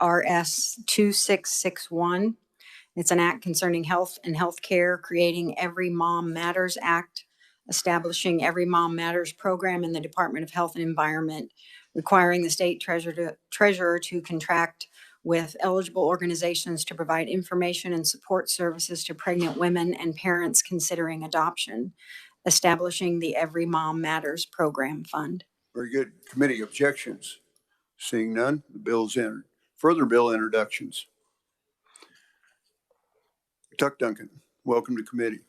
RS 2661. It's an act concerning health and healthcare, creating Every Mom Matters Act, establishing Every Mom Matters program in the Department of Health and Environment, requiring the state treasurer to contract with eligible organizations to provide information and support services to pregnant women and parents considering adoption, establishing the Every Mom Matters program fund. Very good. Committee objections? Seeing none, the bill is entered. Further bill introductions. Tuck Duncan, welcome to committee.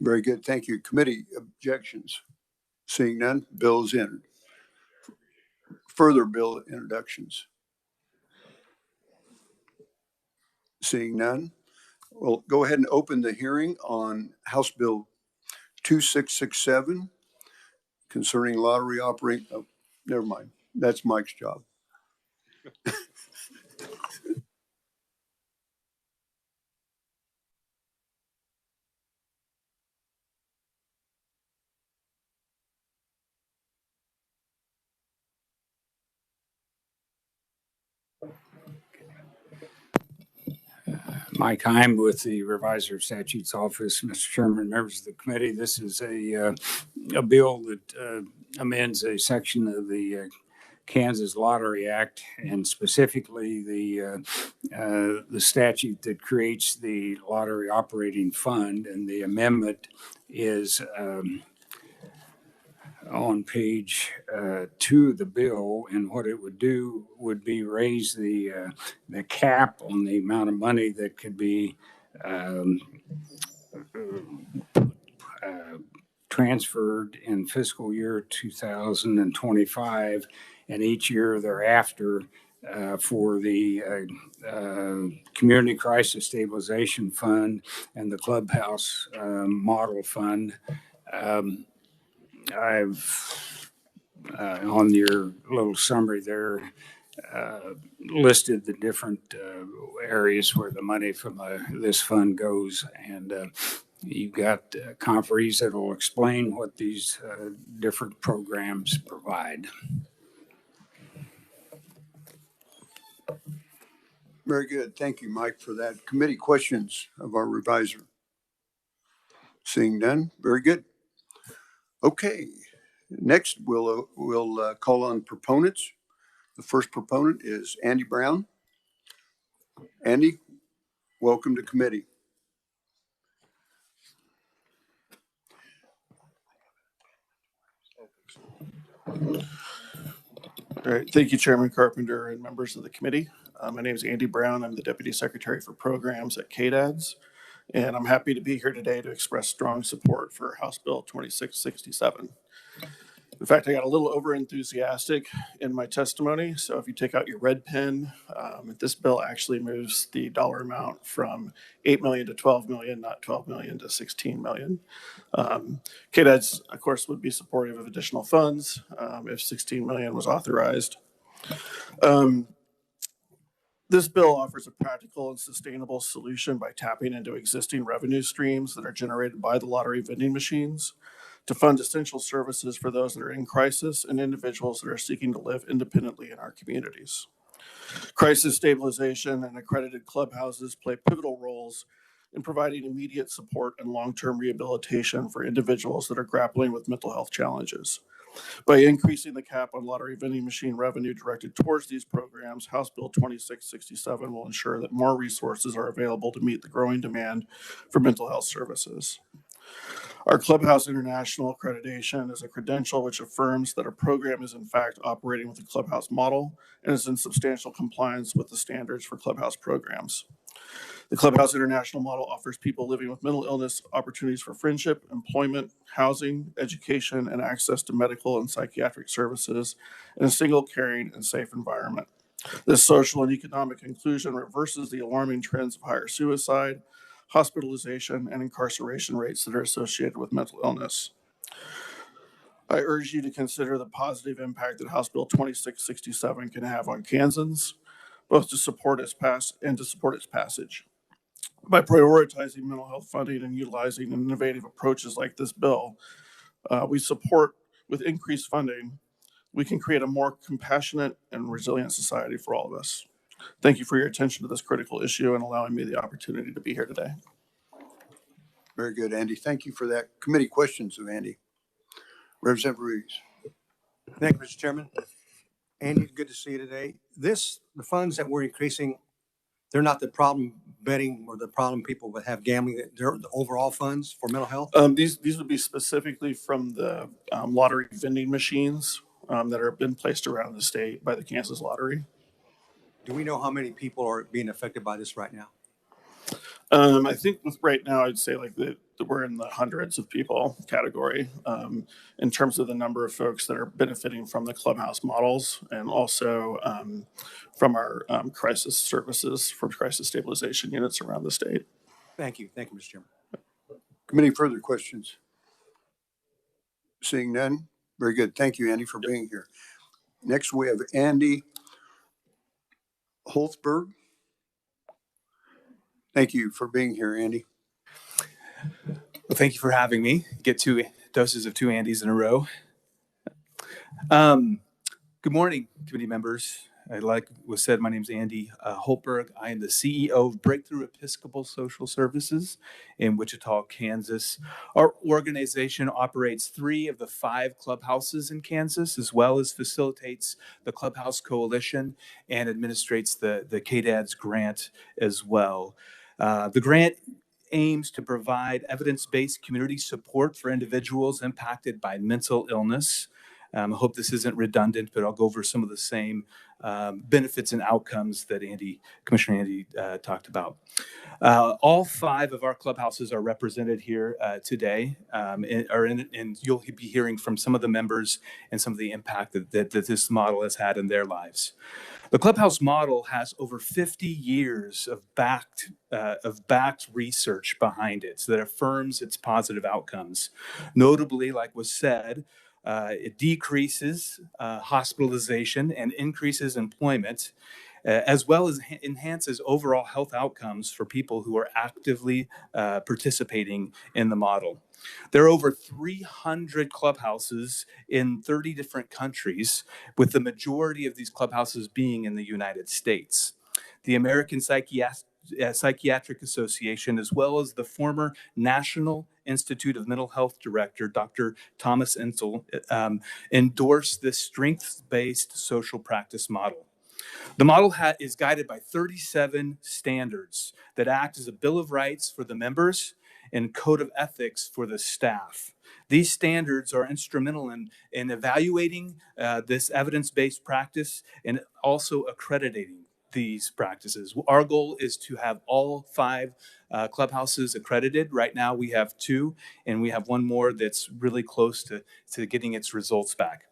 Very good. Thank you. Committee objections? Seeing none, bill is entered. Further bill introductions? Seeing none, we'll go ahead and open the hearing on House Bill 2667 concerning lottery operating. Oh, never mind. That's Mike's job. Mike Heim with the Reviser of Statutes Office. Mr. Chairman, members of the committee, this is a bill that amends a section of the Kansas Lottery Act, and specifically the statute that creates the Lottery Operating Fund. And the amendment is on page 2 of the bill, and what it would do would be raise the cap on the amount of money that could be transferred in fiscal year 2025 and each year thereafter for the Community Crisis Stabilization Fund and the Clubhouse Model Fund. I've on your little summary there listed the different areas where the money from this fund goes, and you've got conferees that will explain what these different programs provide. Very good. Thank you, Mike, for that. Committee questions of our reviser? Seeing none, very good. Okay, next we'll call on proponents. The first proponent is Andy Brown. Andy, welcome to committee. All right, thank you, Chairman Carpenter and members of the committee. My name is Andy Brown. I'm the Deputy Secretary for Programs at ks.gov, and I'm happy to be here today to express strong support for House Bill 2667. In fact, I got a little over enthusiastic in my testimony. So if you take out your red pen, this bill actually moves the dollar amount from 8 million to 12 million, not 12 million to 16 million. KDADS, of course, would be supportive of additional funds if 16 million was authorized. This bill offers a practical and sustainable solution by tapping into existing revenue streams that are generated by the lottery vending machines to fund essential services for those that are in crisis and individuals that are seeking to live independently in our communities. Crisis stabilization and accredited clubhouses play pivotal roles in providing immediate support and long-term rehabilitation for individuals that are grappling with mental health challenges. By increasing the cap on lottery vending machine revenue directed towards these programs, House Bill 2667 will ensure that more resources are available to meet the growing demand for mental health services. Our Clubhouse International accreditation is a credential which affirms that a program is in fact operating with the Clubhouse model and is in substantial compliance with the standards for Clubhouse programs. The Clubhouse International model offers people living with mental illness opportunities for friendship, employment, housing, education, and access to medical and psychiatric services in a single, caring, and safe environment. This social and economic inclusion reverses the alarming trends of higher suicide, hospitalization, and incarceration rates that are associated with mental illness. I urge you to consider the positive impact that House Bill 2667 can have on Kansans, both to support its passage. By prioritizing mental health funding and utilizing innovative approaches like this bill, we support with increased funding, we can create a more compassionate and resilient society for all of us. Thank you for your attention to this critical issue and allowing me the opportunity to be here today. Very good, Andy. Thank you for that. Committee questions of Andy. Representative Ruiz. Thank you, Mr. Chairman. Andy, good to see you today. The funds that we're increasing, they're not the problem betting or the problem people that have gambling. They're the overall funds for mental health. These would be specifically from the lottery vending machines that have been placed around the state by the Kansas Lottery. Do we know how many people are being affected by this right now? I think right now, I'd say that we're in the hundreds of people category in terms of the number of folks that are benefiting from the Clubhouse models and also from our crisis services for crisis stabilization units around the state. Thank you. Thank you, Mr. Chairman. Committee further questions? Seeing none. Very good. Thank you, Andy, for being here. Next, we have Andy Holzberg. Thank you for being here, Andy. Well, thank you for having me. Get 2 doses of 2 Andys in a row. Good morning, committee members. Like was said, my name is Andy Holberg. I am the CEO of Breakthrough Episcopal Social Services in Wichita, Kansas. Our organization operates 3 of the 5 clubhouses in Kansas, as well as facilitates the Clubhouse Coalition and administrates the KDADS grant as well. The grant aims to provide evidence-based community support for individuals impacted by mental illness. I hope this isn't redundant, but I'll go over some of the same benefits and outcomes that Commissioner Andy talked about. All 5 of our clubhouses are represented here today, and you'll be hearing from some of the members and some of the impact that this model has had in their lives. The Clubhouse model has over 50 years of backed research behind it that affirms its positive outcomes. Notably, like was said, it decreases hospitalization and increases employment, as well as enhances overall health outcomes for people who are actively participating in the model. There are over 300 clubhouses in 30 different countries, with the majority of these clubhouses being in the United States. The American Psychiatric Association, as well as the former National Institute of Mental Health Director, Dr. Thomas Insel, endorsed this strengths-based social practice model. The model is guided by 37 standards that act as a Bill of Rights for the members and code of ethics for the staff. These standards are instrumental in evaluating this evidence-based practice and also accrediting these practices. Our goal is to have all 5 clubhouses accredited. Right now we have 2, and we have one more that's really close to getting its results back.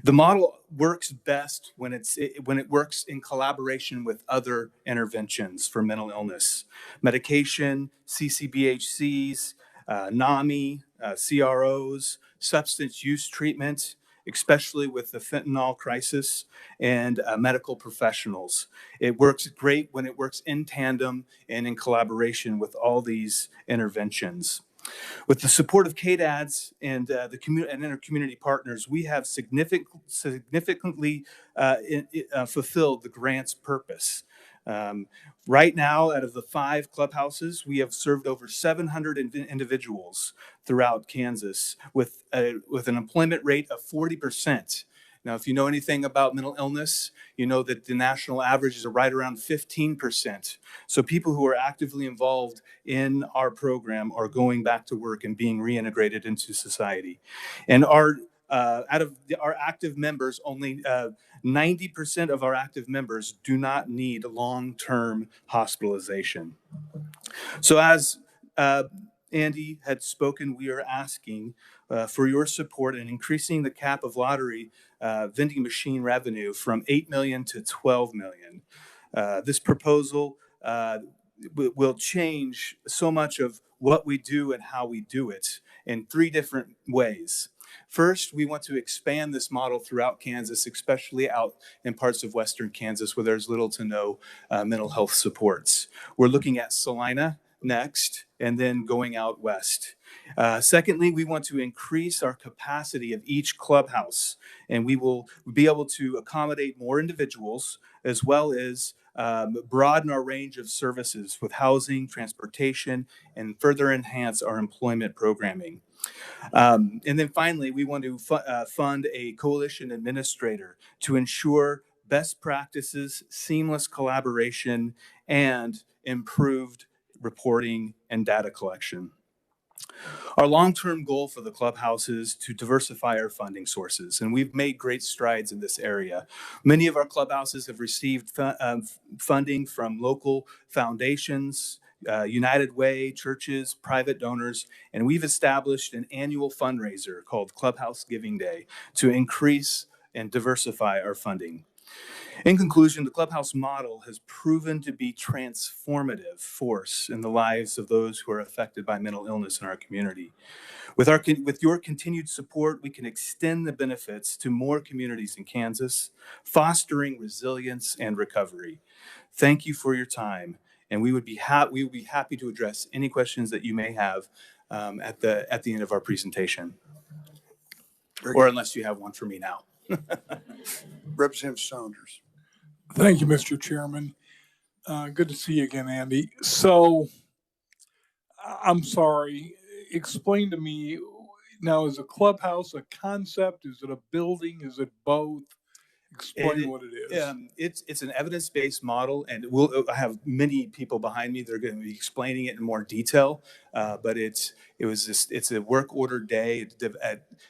The model works best when it works in collaboration with other interventions for mental illness, medication, CCBHCs, NAMI, CROs, substance use treatment, especially with the fentanyl crisis, and medical professionals. It works great when it works in tandem and in collaboration with all these interventions. With the support of KDADS and the community and inter-community partners, we have significantly fulfilled the grant's purpose. Um, right now, out of the 5 clubhouses, we have served over 700 individuals throughout Kansas with an employment rate of 40%. Now, if you know anything about mental illness, you know that the national average is right around 15%. So people who are actively involved in our program are going back to work and being reintegrated into society. And out of our active members, only 90% of our active members do not need long-term hospitalization. So as Andy had spoken, we are asking for your support in increasing the cap of lottery vending machine revenue from 8 million to 12 million. This proposal will change so much of what we do and how we do it in 3 different ways. First, we want to expand this model throughout Kansas, especially out in parts of western Kansas where there's little to no mental health supports. We're looking at Salina next, and then going out west. Secondly, we want to increase our capacity of each clubhouse, and we will be able to accommodate more individuals as well as broaden our range of services with housing, transportation, and further enhance our employment programming. And then finally, we want to fund a coalition administrator to ensure best practices, seamless collaboration, and improved reporting and data collection. Our long-term goal for the clubhouse is to diversify our funding sources, and we've made great strides in this area. Many of our clubhouses have received funding from local foundations, United Way, churches, private donors, and we've established an annual fundraiser called Clubhouse Giving Day to increase and diversify our funding. In conclusion, the clubhouse model has proven to be transformative force in the lives of those who are affected by mental illness in our community. With your continued support, we can extend the benefits to more communities in Kansas, fostering resilience and recovery. Thank you for your time, and we would be happy to address any questions that you may have at the end of our presentation, or unless you have one for me now. Representative Saunders. Thank you, Mr. Chairman. Good to see you again, Andy. So, I'm sorry, explain to me, now is a clubhouse a concept? Is it a building? Is it both? Explain what it is. It's an evidence-based model, and I have many people behind me that are going to be explaining it in more detail. But it's a work order day.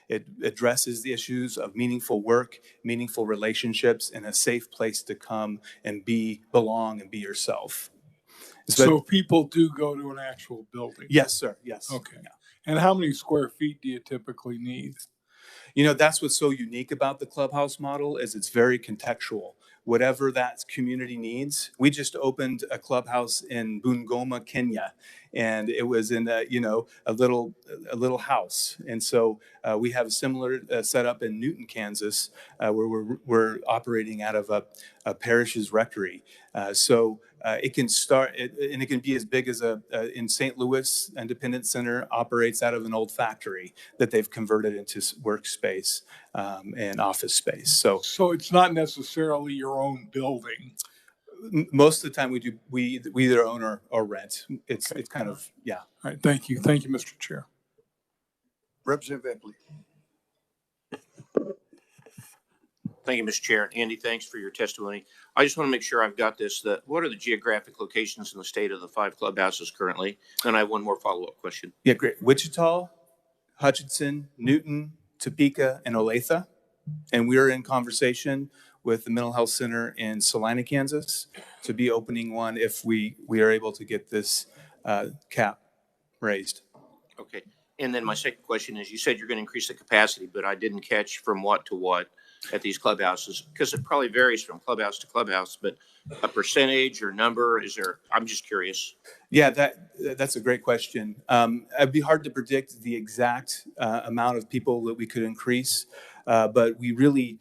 It addresses the issues of meaningful work, meaningful relationships, and a safe place to come and belong and be yourself. So people do go to an actual building? Yes, sir. Yes. Okay. Yeah. And how many square feet do you typically need? You know, that's what's so unique about the clubhouse model is it's very contextual. Whatever that community needs. We just opened a clubhouse in Bungoma, Kenya, and it was in a little house. And so we have a similar setup in Newton, Kansas, where we're operating out of a parish's rectory. So it can start, and it can be as big as in St. Louis, Independence Center operates out of an old factory that they've converted into workspace and office space. So it's not necessarily your own building. Most of the time we either own or rent. It's kind of, yeah. All right, thank you. Thank you, Mr. Chair. Representative Epley. Thank you, Mr. Chair. Andy, thanks for your testimony. I just want to make sure I've got this. What are the geographic locations in the state of the 5 clubhouses currently? And I have one more follow-up question. Yeah, great. Wichita, Hutchinson, Newton, Topeka, and Olathe. And we're in conversation with the Mental Health Center in Salina, Kansas, to be opening one if we are able to get this cap raised. Okay. And then my second question is, you said you're going to increase the capacity, but I didn't catch from what to what at these clubhouses, because it probably varies from clubhouse to clubhouse, but a percentage or number, I'm just curious. Yeah, that's a great question. It'd be hard to predict the exact amount of people that we could increase, but we really,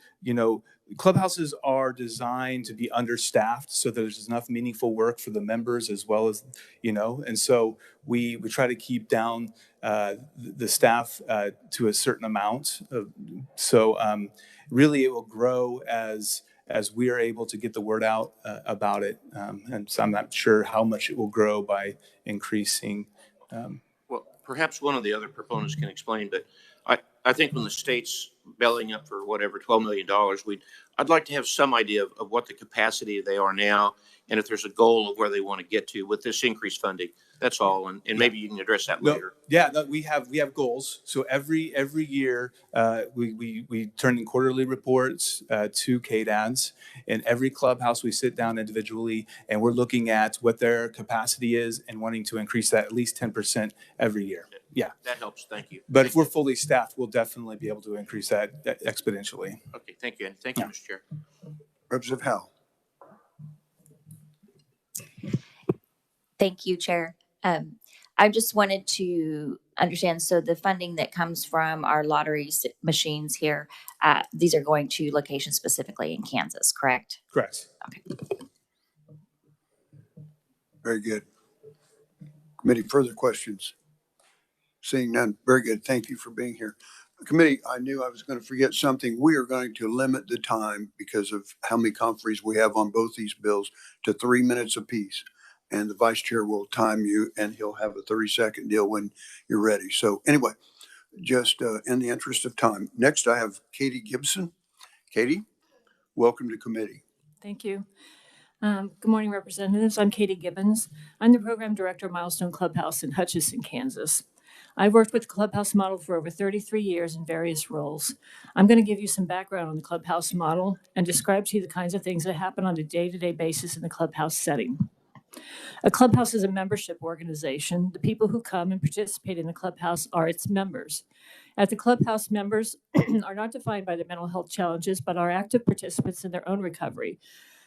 clubhouses are designed to be understaffed so that there's enough meaningful work for the members as well as, and so we try to keep down the staff to a certain amount. So really it will grow as as we are able to get the word out about it. And so I'm not sure how much it will grow by increasing. Well, perhaps one of the other proponents can explain, but I think when the state's belling up for whatever, $12 million, I'd like to have some idea of what the capacity they are now, and if there's a goal of where they want to get to with this increased funding. That's all, and maybe you can address that later. No, we have goals. So every year we turn in quarterly reports to KDADS, and every clubhouse we sit down individually, and we're looking at what their capacity is and wanting to increase that at least 10% every year. Yeah, that helps. Thank you. But if we're fully staffed, we'll definitely be able to increase that exponentially. Okay, thank you. Thank you, Mr. Chair. Representative Howe. Thank you, Chair. I just wanted to understand, so the funding that comes from our lottery machines here, these are going to locations specifically in Kansas, correct? Correct. Okay. Very good. Committee, further questions? Seeing none. Very good. Thank you for being here. Committee, I knew I was going to forget something. We are going to limit the time because of how many conferees we have on both these bills to 3 minutes apiece. And the vice chair will time you, and he'll have a 30-second deal when you're ready. So anyway, just in the interest of time. Next, I have Katie Gibson. Katie, welcome to committee. Thank you. Good morning, representatives. I'm Katie Gibbons. I'm the program director of Milestone Clubhouse in Hutchinson, Kansas. I've worked with the Clubhouse model for over 33 years in various roles. I'm going to give you some background on the Clubhouse model and describe to you the kinds of things that happen on a day-to-day basis in the Clubhouse setting. A clubhouse is a membership organization. The people who come and participate in the clubhouse are its members. At the clubhouse, members are not defined by their mental health challenges, but are active participants in their own recovery.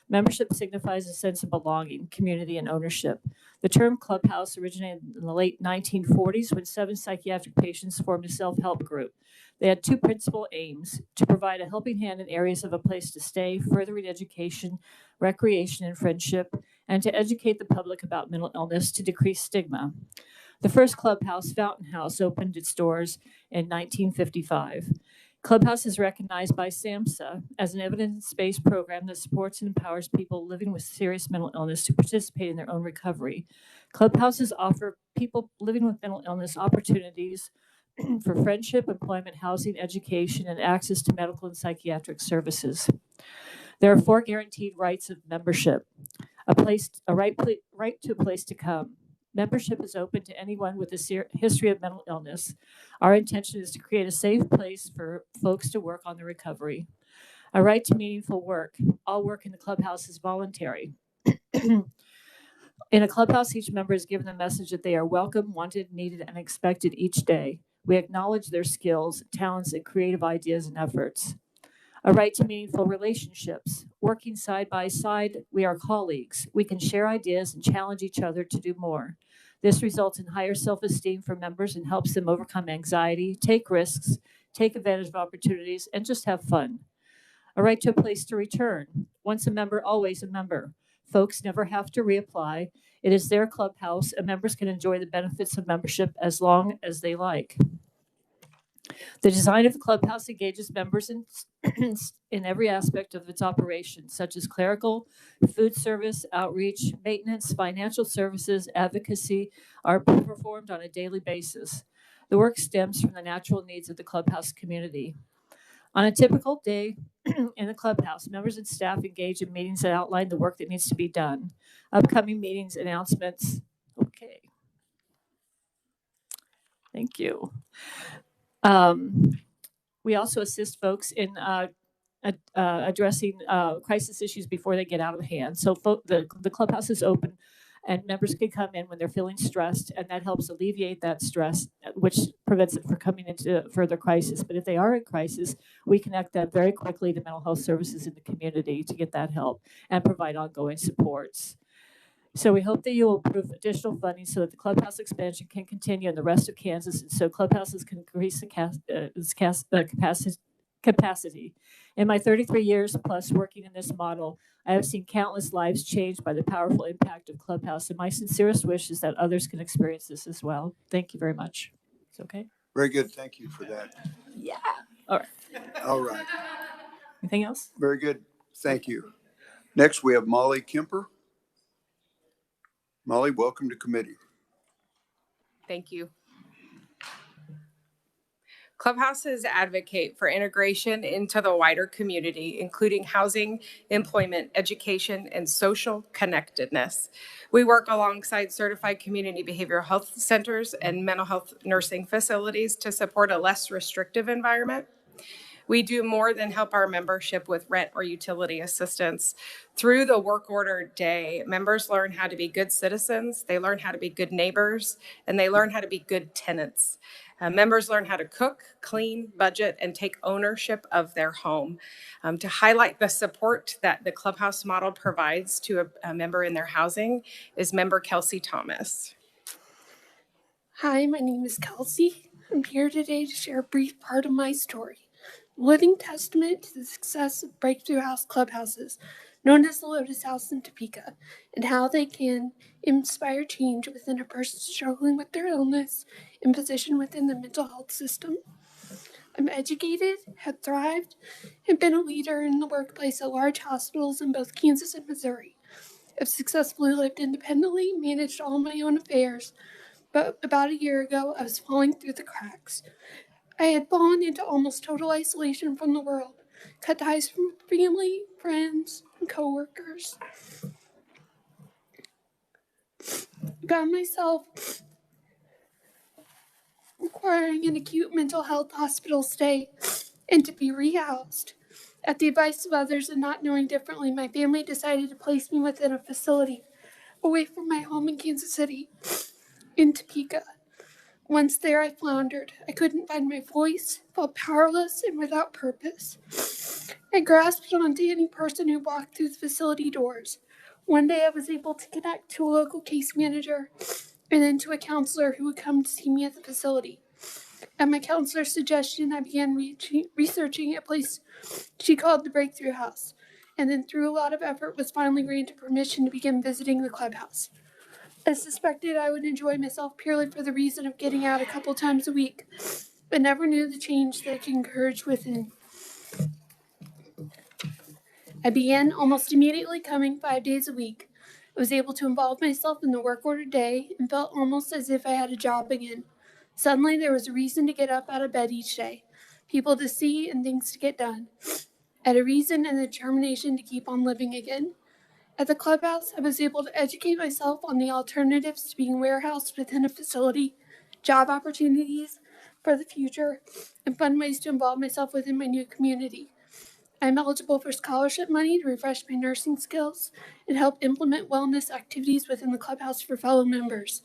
Membership signifies a sense of belonging, community, and ownership. The term clubhouse originated in the late 1940s when 7 psychiatric patients formed a self-help group. They had 2 principal aims: to provide a helping hand in areas of a place to stay, furthering education, recreation, and friendship, and to educate the public about mental illness to decrease stigma. The first clubhouse, Fountain House, opened its doors in 1955. Clubhouse is recognized by SAMHSA as an evidence-based program that supports and empowers people living with serious mental illness to participate in their own recovery. Clubhouses offer people living with mental illness opportunities for friendship, employment, housing, education, and access to medical and psychiatric services. There are 4 guaranteed rights of membership: a right to a place to come. Membership is open to anyone with a history of mental illness. Our intention is to create a safe place for folks to work on their recovery. A right to meaningful work. All work in the clubhouse is voluntary. In a clubhouse, each member is given the message that they are welcome, wanted, needed, and expected each day. We acknowledge their skills, talents, and creative ideas and efforts. A right to meaningful relationships. Working side by side, we are colleagues. We can share ideas and challenge each other to do more. This results in higher self-esteem for members and helps them overcome anxiety, take risks, take advantage of opportunities, and just have fun. A right to a place to return. Once a member, always a member. Folks never have to reapply. It is their clubhouse, and members can enjoy the benefits of membership as long as they like. The design of the clubhouse engages members in every aspect of its operation, such as clerical, food service, outreach, maintenance, financial services, advocacy are performed on a daily basis. The work stems from the natural needs of the clubhouse community. On a typical day in the clubhouse, members and staff engage in meetings that outline the work that needs to be done. Upcoming meetings, announcements. Okay. Thank you. We also assist folks in addressing crisis issues before they get out of hand. So the clubhouse is open, and members can come in when they're feeling stressed, and that helps alleviate that stress, which prevents it from coming into further crisis. But if they are in crisis, we connect them very quickly to mental health services in the community to get that help and provide ongoing supports. So we hope that you will approve additional funding so that the clubhouse expansion can continue in the rest of Kansas, and so clubhouses can increase the capacity. In my 33 years plus working in this model, I have seen countless lives changed by the powerful impact of Clubhouse, and my sincerest wish is that others can experience this as well. Thank you very much. It's okay? Very good. Thank you for that. Yeah. All right. All right. Anything else? Very good. Thank you. Next, we have Molly Kemper. Molly, welcome to committee. Thank you. Clubhouses advocate for integration into the wider community, including housing, employment, education, and social connectedness. We work alongside certified community behavioral health centers and mental health nursing facilities to support a less restrictive environment. We do more than help our membership with rent or utility assistance. Through the work order day, members learn how to be good citizens, they learn how to be good neighbors, and they learn how to be good tenants. Members learn how to cook, clean, budget, and take ownership of their home. To highlight the support that the Clubhouse model provides to a member in their housing is member Kelsey Thomas. Hi, my name is Kelsey. I'm here today to share a brief part of my story. Living testament to the success of Breakthrough House Clubhouses, known as the Lotus House in Topeka, and how they can inspire change within a person struggling with their illness and position within the mental health system. I'm educated, have thrived, and been a leader in the workplace at large hospitals in both Kansas and Missouri. I've successfully lived independently, managed all my own affairs, but about a year ago, I was falling through the cracks. I had fallen into almost total isolation from the world, cut ties from family, friends, and coworkers. Found myself requiring an acute mental health hospital stay and to be rehoused. At the advice of others and not knowing differently, my family decided to place me within a facility away from my home in Kansas City, in Topeka. Once there, I floundered. I couldn't find my voice, felt powerless and without purpose. I grasped onto any person who walked through the facility doors. One day, I was able to connect to a local case manager and then to a counselor who would come to see me at the facility. At my counselor's suggestion, I began researching a place she called the Breakthrough House, and then through a lot of effort was finally granted permission to begin visiting the clubhouse. I suspected I would enjoy myself purely for the reason of getting out a couple times a week, but never knew the change that it can encourage within. I began almost immediately coming 5 days a week. I was able to involve myself in the work order day and felt almost as if I had a job again. Suddenly there was a reason to get up out of bed each day, people to see and things to get done. I had a reason and the determination to keep on living again. At the clubhouse, I was able to educate myself on the alternatives to being warehoused within a facility, job opportunities for the future, and fun ways to involve myself within my new community. I'm eligible for scholarship money to refresh my nursing skills and help implement wellness activities within the clubhouse for fellow members.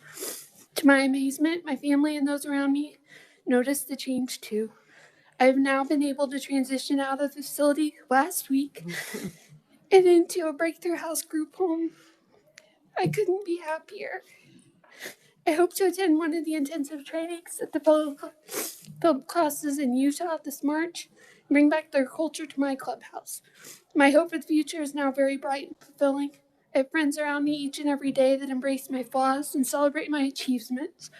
To my amazement, my family and those around me noticed the change too. I have now been able to transition out of the facility last week and into a Breakthrough House group home. I couldn't be happier. I hope to attend one of the intensive trainings at the fellow classes in Utah this March and bring back their culture to my clubhouse. My hope for the future is now very bright and fulfilling. I have friends around me each and every day that embrace my flaws and celebrate my achievements.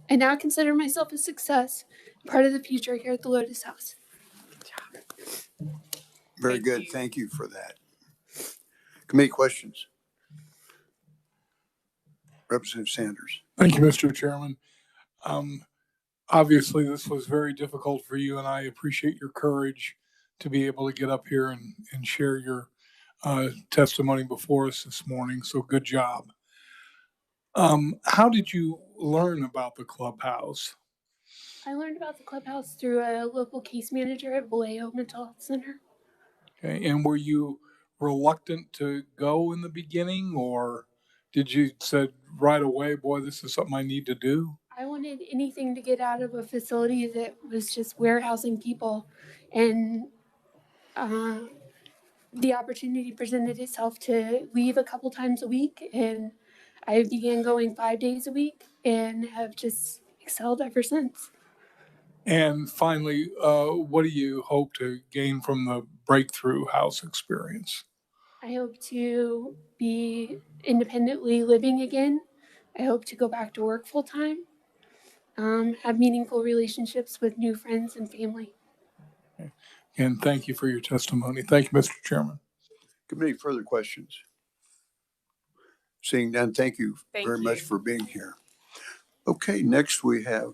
I now consider myself a success, part of the future here at the Lotus House. Very good. Thank you for that. Committee questions. Representative Sanders. Thank you, Mr. Chairman. Obviously, this was very difficult for you, and I appreciate your courage to be able to get up here and share your testimony before us this morning. So good job. How did you learn about the clubhouse? I learned about the clubhouse through a local case manager at Vallejo Mental Health Center. Okay, and were you reluctant to go in the beginning, or did you said right away, boy, this is something I need to do? I wanted anything to get out of a facility that was just warehousing people, and the opportunity presented itself to leave a couple times a week, and I began going 5 days a week and have just excelled ever since. And finally, what do you hope to gain from the Breakthrough House experience? I hope to be independently living again. I hope to go back to work full time, have meaningful relationships with new friends and family. Okay. And thank you for your testimony. Thank you, Mr. Chairman. Committee, further questions? Seeing none, thank you Thank very much you. for being here. Okay, next we have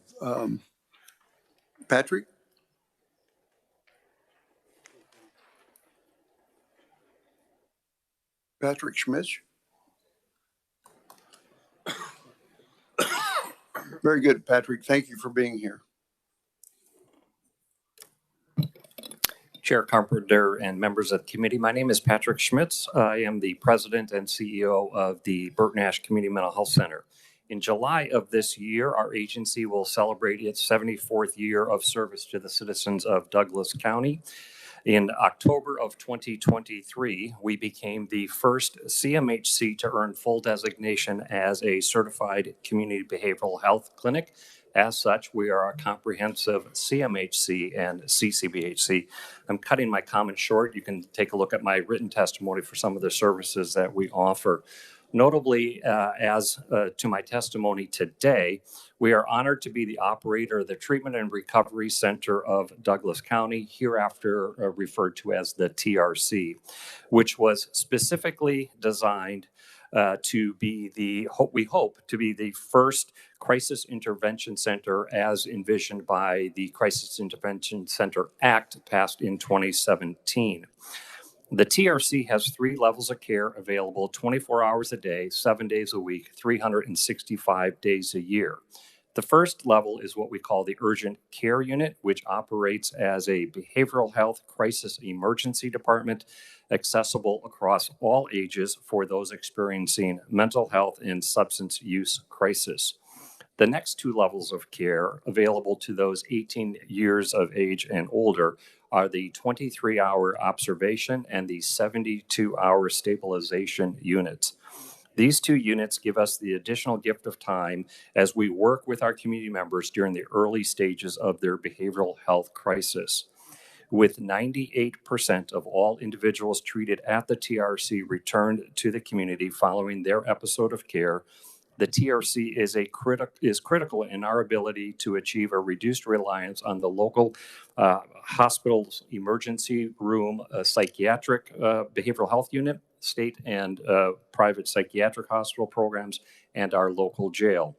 Patrick. Patrick Schmitz. Very good, Patrick. Thank you for being here. Chair Carpenter and members of the committee, my name is Patrick Schmitz. I am the president and CEO of the Burton Ash Community Mental Health Center. In July of this year, our agency will celebrate its 74th year of service to the citizens of Douglas County. In October of 2023, we became the first CMHC to earn full designation as a certified community behavioral health clinic. As such, we are a comprehensive CMHC and CCBHC. I'm cutting my comments short. You can take a look at my written testimony for some of the services that we offer. Notably, as to my testimony today, we are honored to be the operator of the Treatment and Recovery Center of Douglas County, hereafter referred to as the TRC, which was specifically designed to be we hope to be the first crisis intervention center as envisioned by the Crisis Intervention Center Act passed in 2017. The TRC has 3 levels of care available 24 hours a day, 7 days a week, 365 days a year. The first level is what we call the urgent care unit, which operates as a behavioral health crisis emergency department, accessible across all ages for those experiencing mental health and substance use crisis. The next 2 levels of care available to those 18 years of age and older are the 23-hour observation and the 72-hour stabilization units. These 2 units give us the additional gift of time as we work with our community members during the early stages of their behavioral health crisis. With 98% of all individuals treated at the TRC returned to the community following their episode of care, the TRC is critical in our ability to achieve a reduced reliance on the local hospital's emergency room psychiatric behavioral health unit, state and private psychiatric hospital programs, and our local jail.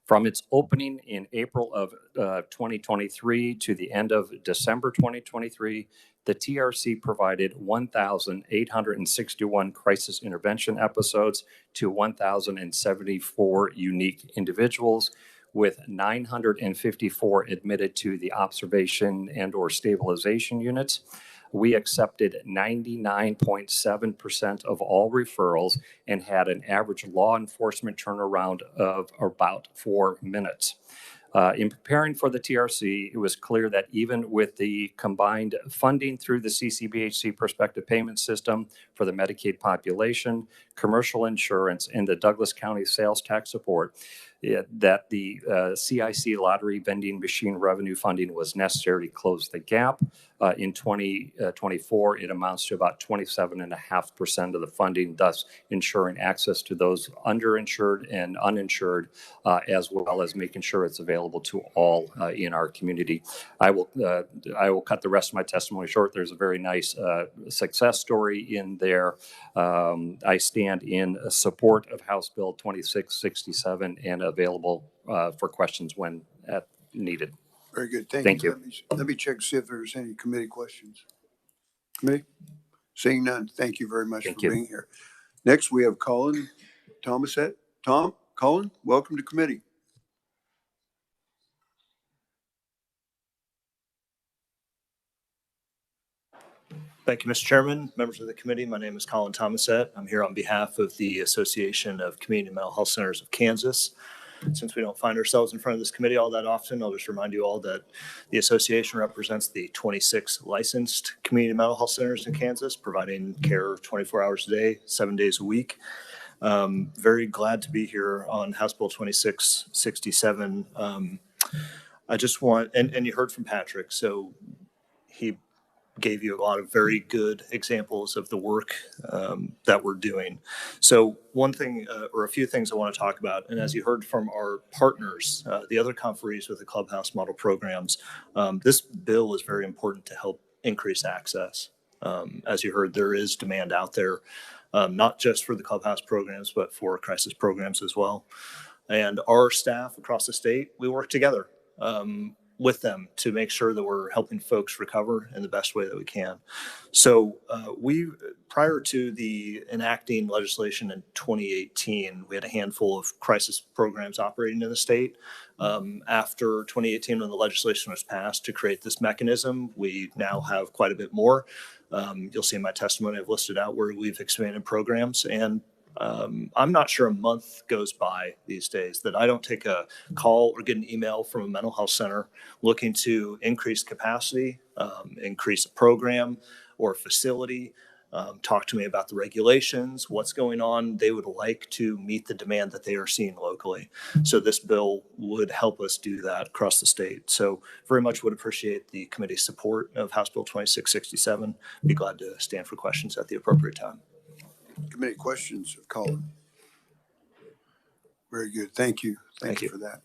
From its opening in April of 2023 to the end of December 2023, the TRC provided 1,861 crisis intervention episodes to 1,074 unique individuals, with 954 admitted to the observation and or stabilization units. We accepted 99.7% of all referrals and had an average law enforcement turnaround of about 4 minutes. In preparing for the TRC, it was clear that even with the combined funding through the CCBHC prospective payment system for the Medicaid population, commercial insurance, and the Douglas County sales tax support, that the CIC lottery vending machine revenue funding was necessary to close the gap. In 2024, it amounts to about 27.5% of the funding, thus ensuring access to those underinsured and uninsured, as well as making sure it's available to all in our community. I will cut the rest of my testimony short. There's a very nice success story in there. I stand in support of House Bill 2667 and available for questions when needed. Very good. Thank you. Let me check, see if there's any committee questions. Committee? Seeing none, thank you very much for being here. Next, we have Colin Thomasette. Colin, welcome to committee. Thank you, Mr. Chairman, members of the committee. My name is Colin Thomasette. I'm here on behalf of the Association of Community Mental Health Centers of Kansas. Since we don't find ourselves in front of this committee all that often, I'll just remind you all that the association represents the 26 licensed community mental health centers in Kansas, providing care 24 hours a day, 7 days a week. Very glad to be here on House Bill 2667. I just want, and you heard from Patrick, so he gave you a lot of very good examples of the work that we're doing. So one thing or a few things I want to talk about, and as you heard from our partners, the other conferees with the Clubhouse model programs, this bill is very important to help increase access. As you heard, there is demand out there, not just for the clubhouse programs, but for crisis programs as well. And our staff across the state, we work together with them to make sure that we're helping folks recover in the best way that we can. So prior to the enacting legislation in 2018, we had a handful of crisis programs operating in the state. After 2018, when the legislation was passed to create this mechanism, we now have quite a bit more. You'll see in my testimony, I've listed out where we've expanded programs, and I'm not sure a month goes by these days that I don't take a call or get an email from a mental health center looking to increase capacity, increase a program or a facility, talk to me about the regulations, what's going on. They would like to meet the demand that they are seeing locally. So this bill would help us do that across the state. So very much would appreciate the committee's support of House Bill 2667. Be glad to stand for questions at the appropriate time. Committee questions of Colin? Very good. Thank you. Thank you for that.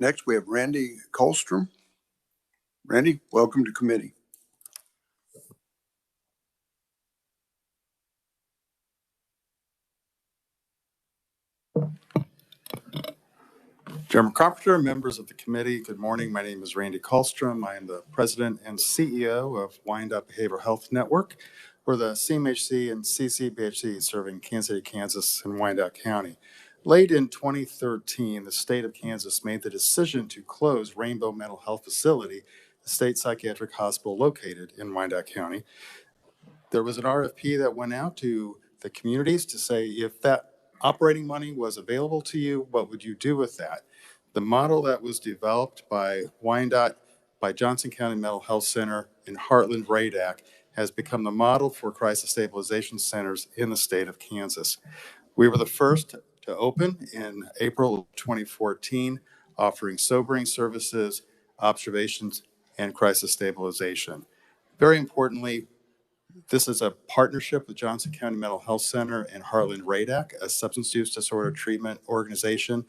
Next, we have Randy Colstrom. Randy, welcome to committee. Chairman Carpenter, members of the committee, good morning. My name is Randy Colstrom. I am the president and CEO of Wyandotte Behavioral Health Network. We're the CMHC and CCBHC serving Kansas City, Kansas, and Wyandotte County. Late in 2013, the state of Kansas made the decision to close Rainbow Mental Health Facility, the state psychiatric hospital located in Wyandotte County. There was an RFP that went out to the communities to say, if that operating money was available to you, what would you do with that? The model that was developed by Wyandotte, by Johnson County Mental Health Center in Heartland, Radak, has become the model for crisis stabilization centers in the state of Kansas. We were the first to open in April of 2014, offering sobering services, observations, and crisis stabilization. Very importantly, this is a partnership with Johnson County Mental Health Center and Heartland Radak, a substance use disorder treatment organization,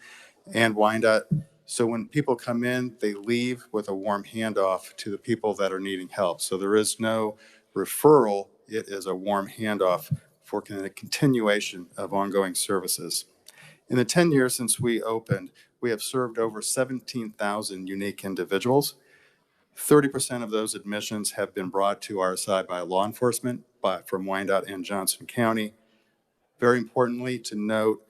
and Wyandotte. So when people come in, they leave with a warm handoff to the people that are needing help. So there is no referral. It is a warm handoff for a continuation of ongoing services. In the 10 years since we opened, we have served over 17,000 unique individuals. 30% of those admissions have been brought to our side by law enforcement from Wyandotte and Johnson County. Very importantly to note,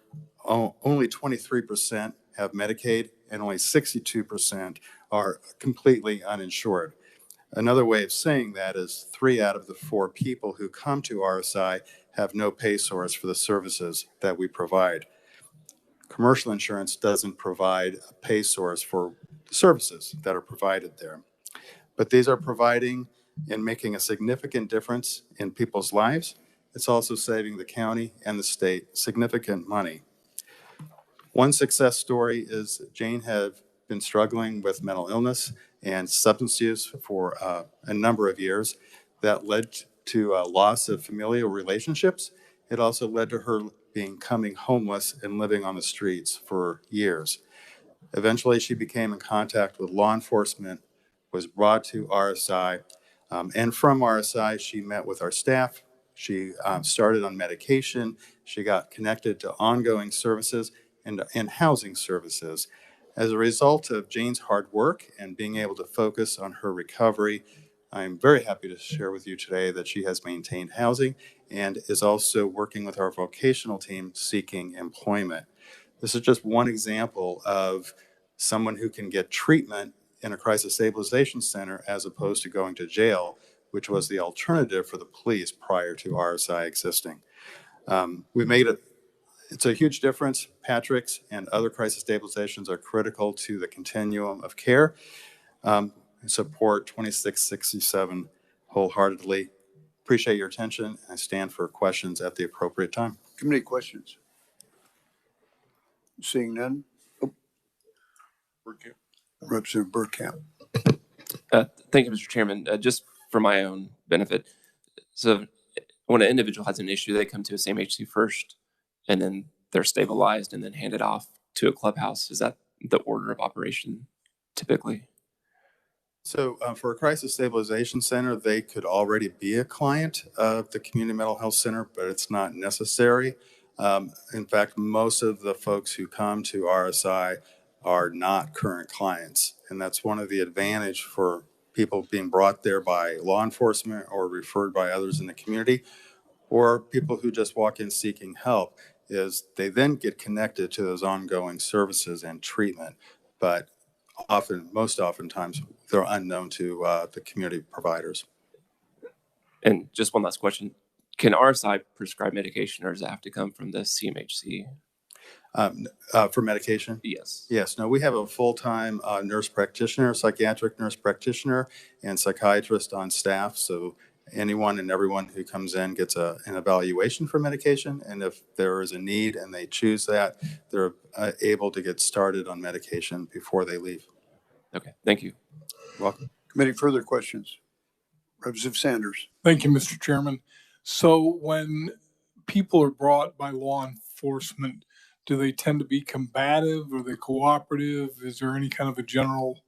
only 23% have Medicaid and only 62% are completely uninsured. Another way of saying that is 3 out of the 4 people who come to RSI have no pay source for the services that we provide. Commercial insurance doesn't provide a pay source for the services that are provided there. But these are providing and making a significant difference in people's lives. It's also saving the county and the state significant money. One success story is Jane had been struggling with mental illness and substance use for a number of years. That led to a loss of familial relationships. It also led to her becoming homeless and living on the streets for years. Eventually, she became in contact with law enforcement, was brought to RSI, and from RSI, she met with our staff. She started on medication. She got connected to ongoing services and housing services. As a result of Jane's hard work and being able to focus on her recovery, I'm very happy to share with you today that she has maintained housing and is also working with our vocational team seeking employment. This is just one example of someone who can get treatment in a crisis stabilization center as opposed to going to jail, which was the alternative for the police prior to RSI existing. We made it. It's a huge difference. Patrick's and other crisis stabilizations are critical to the continuum of care. Support 2667 wholeheartedly. Appreciate your attention. I stand for questions at the appropriate time. Committee questions? Seeing none. Oh. Representative Burkamp. Thank you, Mr. Chairman. Just for my own benefit, so when an individual has an issue, they come to a CMHC first, and then they're stabilized and then handed off to a clubhouse. Is that the order of operation typically? So for a crisis stabilization center, they could already be a client of the community mental health center, but it's not necessary. In fact, most of the folks who come to RSI are not current clients. And that's one of the advantage for people being brought there by law enforcement or referred by others in the community, or people who just walk in seeking help, is they then get connected to those ongoing services and treatment. But most oftentimes, they're unknown to the community providers. And just one last question. Can RSI prescribe medication or does it have to come from the CMHC? For medication? Yes. Yes. No, we have a full-time nurse practitioner, psychiatric nurse practitioner, and psychiatrist on staff. So anyone and everyone who comes in gets an evaluation for medication. And if there is a need and they choose that, they're able to get started on medication before they leave. Okay. Thank you. Welcome. Committee, further questions? Representative Sanders. Thank you, Mr. Chairman. So when people are brought by law enforcement, do they tend to be combative? Are they cooperative? Is there any kind of a general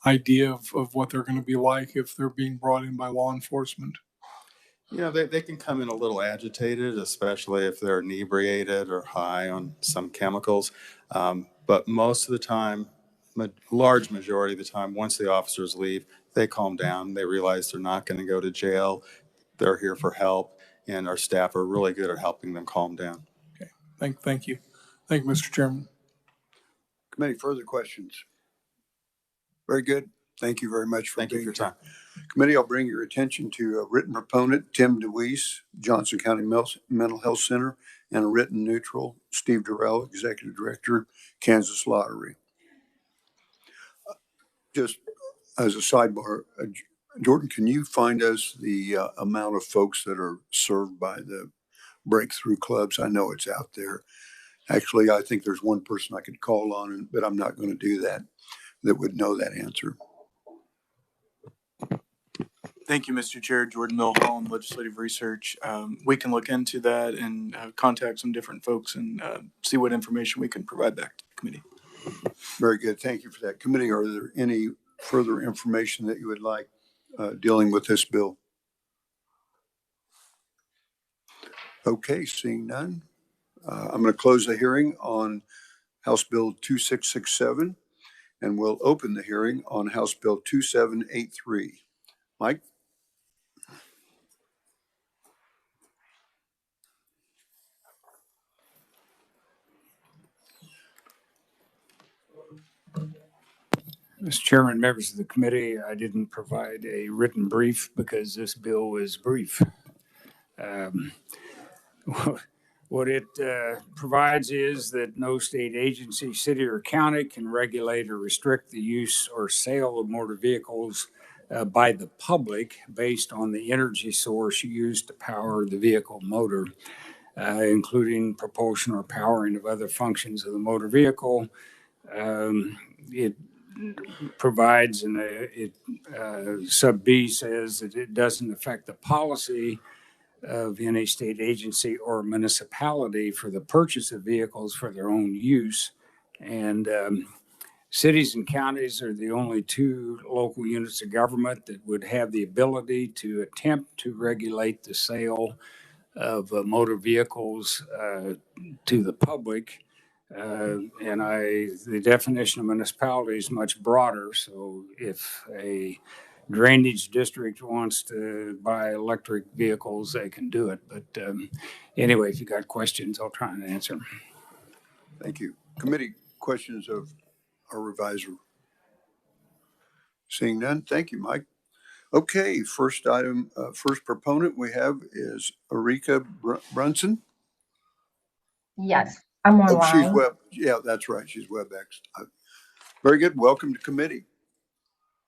idea of what they're going to be like if they're being brought in by law enforcement? You know, they can come in a little agitated, especially if they're inebriated or high on some chemicals. But most of the time, large majority of the time, once the officers leave, they calm down. They realize they're not going to go to jail. They're here for help, and our staff are really good at helping them calm down. Okay, thank you. Thank you, Mr. Chairman. Committee, further questions? Very good. Thank you very much for being your time. Committee, I'll bring your attention to a written proponent, Tim DeWeese, Johnson County Mental Health Center, and a written neutral, Steve Durrell, Executive Director, Kansas Lottery. Just as a sidebar, Jordan, can you find us the amount of folks that are served by the breakthrough clubs? I know it's out there. Actually, I think there's one person I could call on, but I'm not going to do that would know that answer. Thank you, Mr. Chair. Jordan Milholland, Legislative Research. We can look into that and contact some different folks and see what information we can provide back to the committee. Very good. Thank you for that. Committee, are there any further information that you would like dealing with this bill? Okay, seeing none. I'm going to close the hearing on House Bill 2667, and we'll open the hearing on House Bill 2783. Mike? Mr. Chairman, members of the committee, I didn't provide a written brief because this bill is brief. What it provides is that no state agency, city, or county can regulate or restrict the use or sale of motor vehicles by the public based on the energy source used to power the vehicle motor, including propulsion or powering of other functions of the motor vehicle. It provides, and sub B says that it doesn't affect the policy of any state agency or municipality for the purchase of vehicles for their own use. And cities and counties are the only two local units of government that would have the ability to attempt to regulate the sale of motor vehicles to the public. The definition of municipality is much broader. So if a drainage district wants to buy electric vehicles, they can do it. But anyway, if you got questions, I'll try and answer them. Thank you. Committee, questions of our revisor? Seeing none, thank you, Mike. Okay, first item, first proponent we have is Erika Brunson. Yes, I'm online. Yeah, that's right. She's WebEx. Very good. Welcome to committee.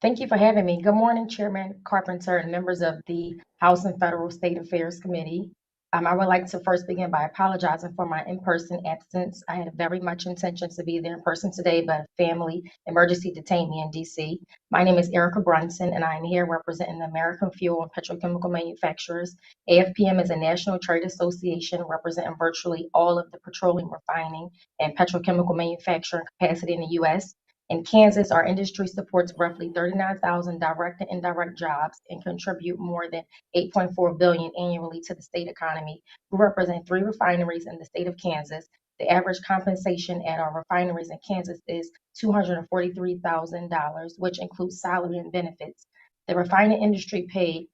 Thank you for having me. Good morning, Chairman Carpenter and members of the House and Federal State Affairs Committee. I would like to first begin by apologizing for my in-person absence. I had very much intention to be there in person today, but family emergency detained me in DC. My name is Erika Brunson, and I am here representing the American Fuel and Petrochemical Manufacturers. AFPM is a national trade association representing virtually all of the petroleum refining and petrochemical manufacturing capacity in the U.S. In Kansas, our industry supports roughly 39,000 direct and indirect jobs and contribute more than $8.4 billion annually to the state economy. We represent 3 refineries in the state of Kansas. The average compensation at our refineries in Kansas is $243,000, which includes salary and benefits. The refining industry paid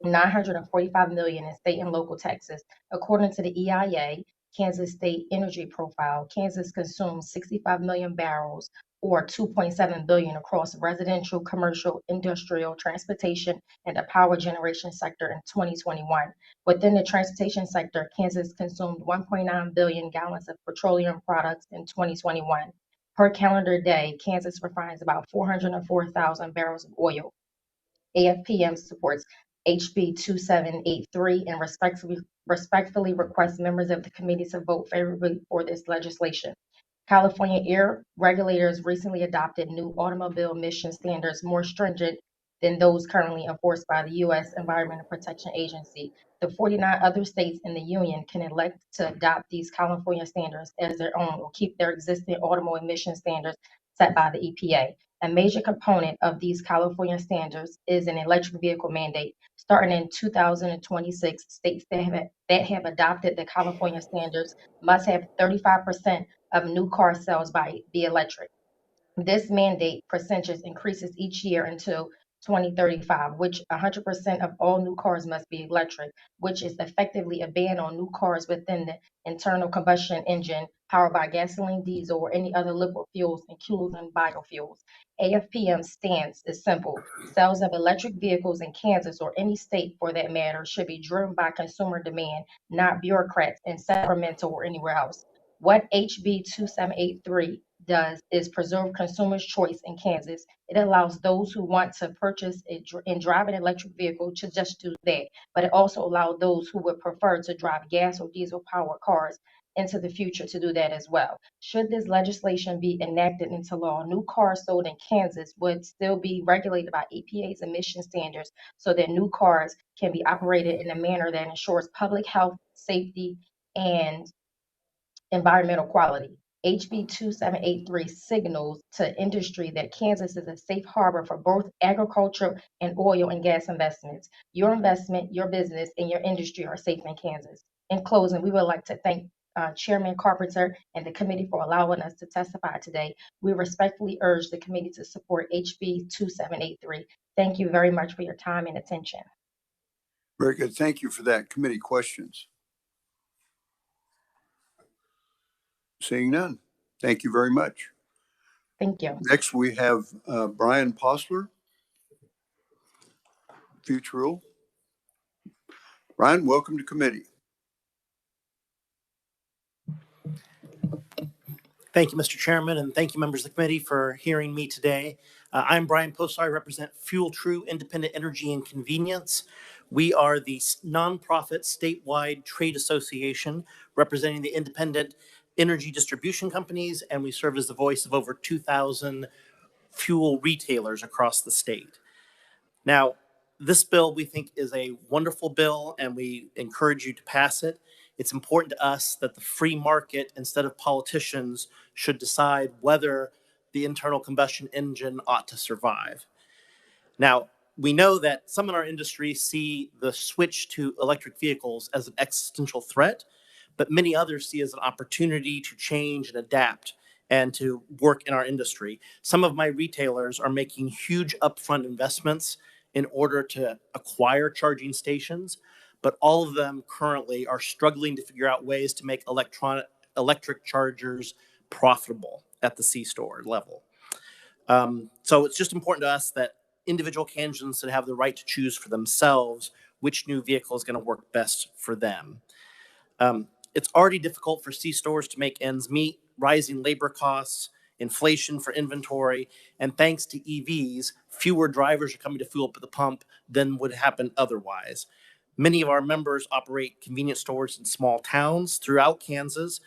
$945 million in state and local taxes. According to the EIA, Kansas State Energy Profile, Kansas consumes 65 million barrels or 2.7 billion across residential, commercial, industrial, transportation, and the power generation sector in 2021. Within the transportation sector, Kansas consumed 1.9 billion gallons of petroleum products in 2021. Per calendar day, Kansas refines about 404,000 barrels of oil. AFPM supports HB 2783 and respectfully requests members of the committee to vote favorably for this legislation. California air regulators recently adopted new automobile emission standards more stringent than those currently enforced by the U.S. Environmental Protection Agency. The 49 other states in the union can elect to adopt these California standards as their own or keep their existing automobile emission standards set by the EPA. A major component of these California standards is an electric vehicle mandate. Starting in 2026, states that have adopted the California standards must have 35% of new car sales be electric. This mandate percentage increases each year until 2035, which 100% of all new cars must be electric, which is effectively a ban on new cars within the internal combustion engine powered by gasoline, diesel, or any other liquid fuels, including biofuels. AFPM's stance is simple. Sales of electric vehicles in Kansas or any state for that matter should be driven by consumer demand, not bureaucrats in Sacramento or anywhere else. What HB 2783 does is preserve consumers' choice in Kansas. It allows those who want to purchase and drive an electric vehicle to just do that, but it also allows those who would prefer to drive gas or diesel powered cars into the future to do that as well. Should this legislation be enacted into law, new cars sold in Kansas would still be regulated by EPA's emission standards so that new cars can be operated in a manner that ensures public health, safety, and environmental quality. HB 2783 signals to industry that Kansas is a safe harbor for both agriculture and oil and gas investments. Your investment, your business, and your industry are safe in Kansas. In closing, we would like to thank Chairman Carpenter and the committee for allowing us to testify today. We respectfully urge the committee to support HB 2783. Thank you very much for your time and attention. Very good. Thank you for that. Committee questions? Seeing none. Thank you very much. Thank you. Next, we have Brian Posler, Future Rule. Brian, welcome to committee. Thank you, Mr. Chairman, and thank you, members of the committee, for hearing me today. I'm Brian Posler. I represent Fuel True Independent Energy and Convenience. We are the nonprofit statewide trade association representing the independent energy distribution companies, and we serve as the voice of over 2,000 fuel retailers across the state. Now, this bill we think is a wonderful bill, and we encourage you to pass it. It's important to us that the free market, instead of politicians, should decide whether the internal combustion engine ought to survive. Now, we know that some in our industry see the switch to electric vehicles as an existential threat, but many others see it as an opportunity to change and adapt and to work in our industry. Some of my retailers are making huge upfront investments in order to acquire charging stations, but all of them currently are struggling to figure out ways to make electric chargers profitable at the C-store level. So it's just important to us that individual Kansans should have the right to choose for themselves which new vehicle is going to work best for them. It's already difficult for C-stores to make ends meet, rising labor costs, inflation for inventory, and thanks to EVs, fewer drivers are coming to fuel up at the pump than would happen otherwise. Many of our members operate convenience stores in small towns throughout Kansas.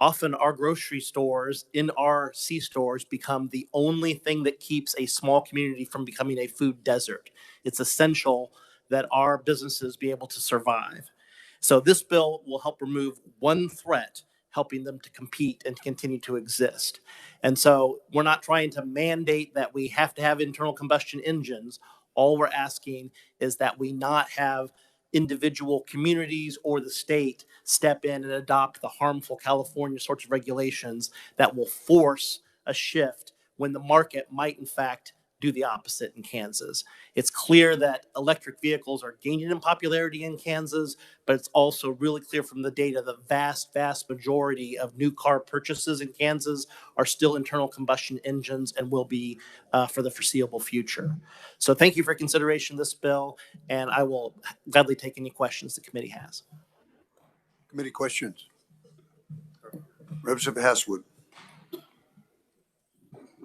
Often our grocery stores in our C-stores become the only thing that keeps a small community from becoming a food desert. It's essential that our businesses be able to survive. So this bill will help remove one threat, helping them to compete and to continue to exist. And so we're not trying to mandate that we have to have internal combustion engines. All we're asking is that we not have individual communities or the state step in and adopt the harmful California sorts of regulations that will force a shift when the market might in fact do the opposite in Kansas. It's clear that electric vehicles are gaining in popularity in Kansas, but it's also really clear from the data the vast majority of new car purchases in Kansas are still internal combustion engines and will be for the foreseeable future. So thank you for consideration of this bill, and I will gladly take any questions the committee has. Committee questions? Representative Hasswood.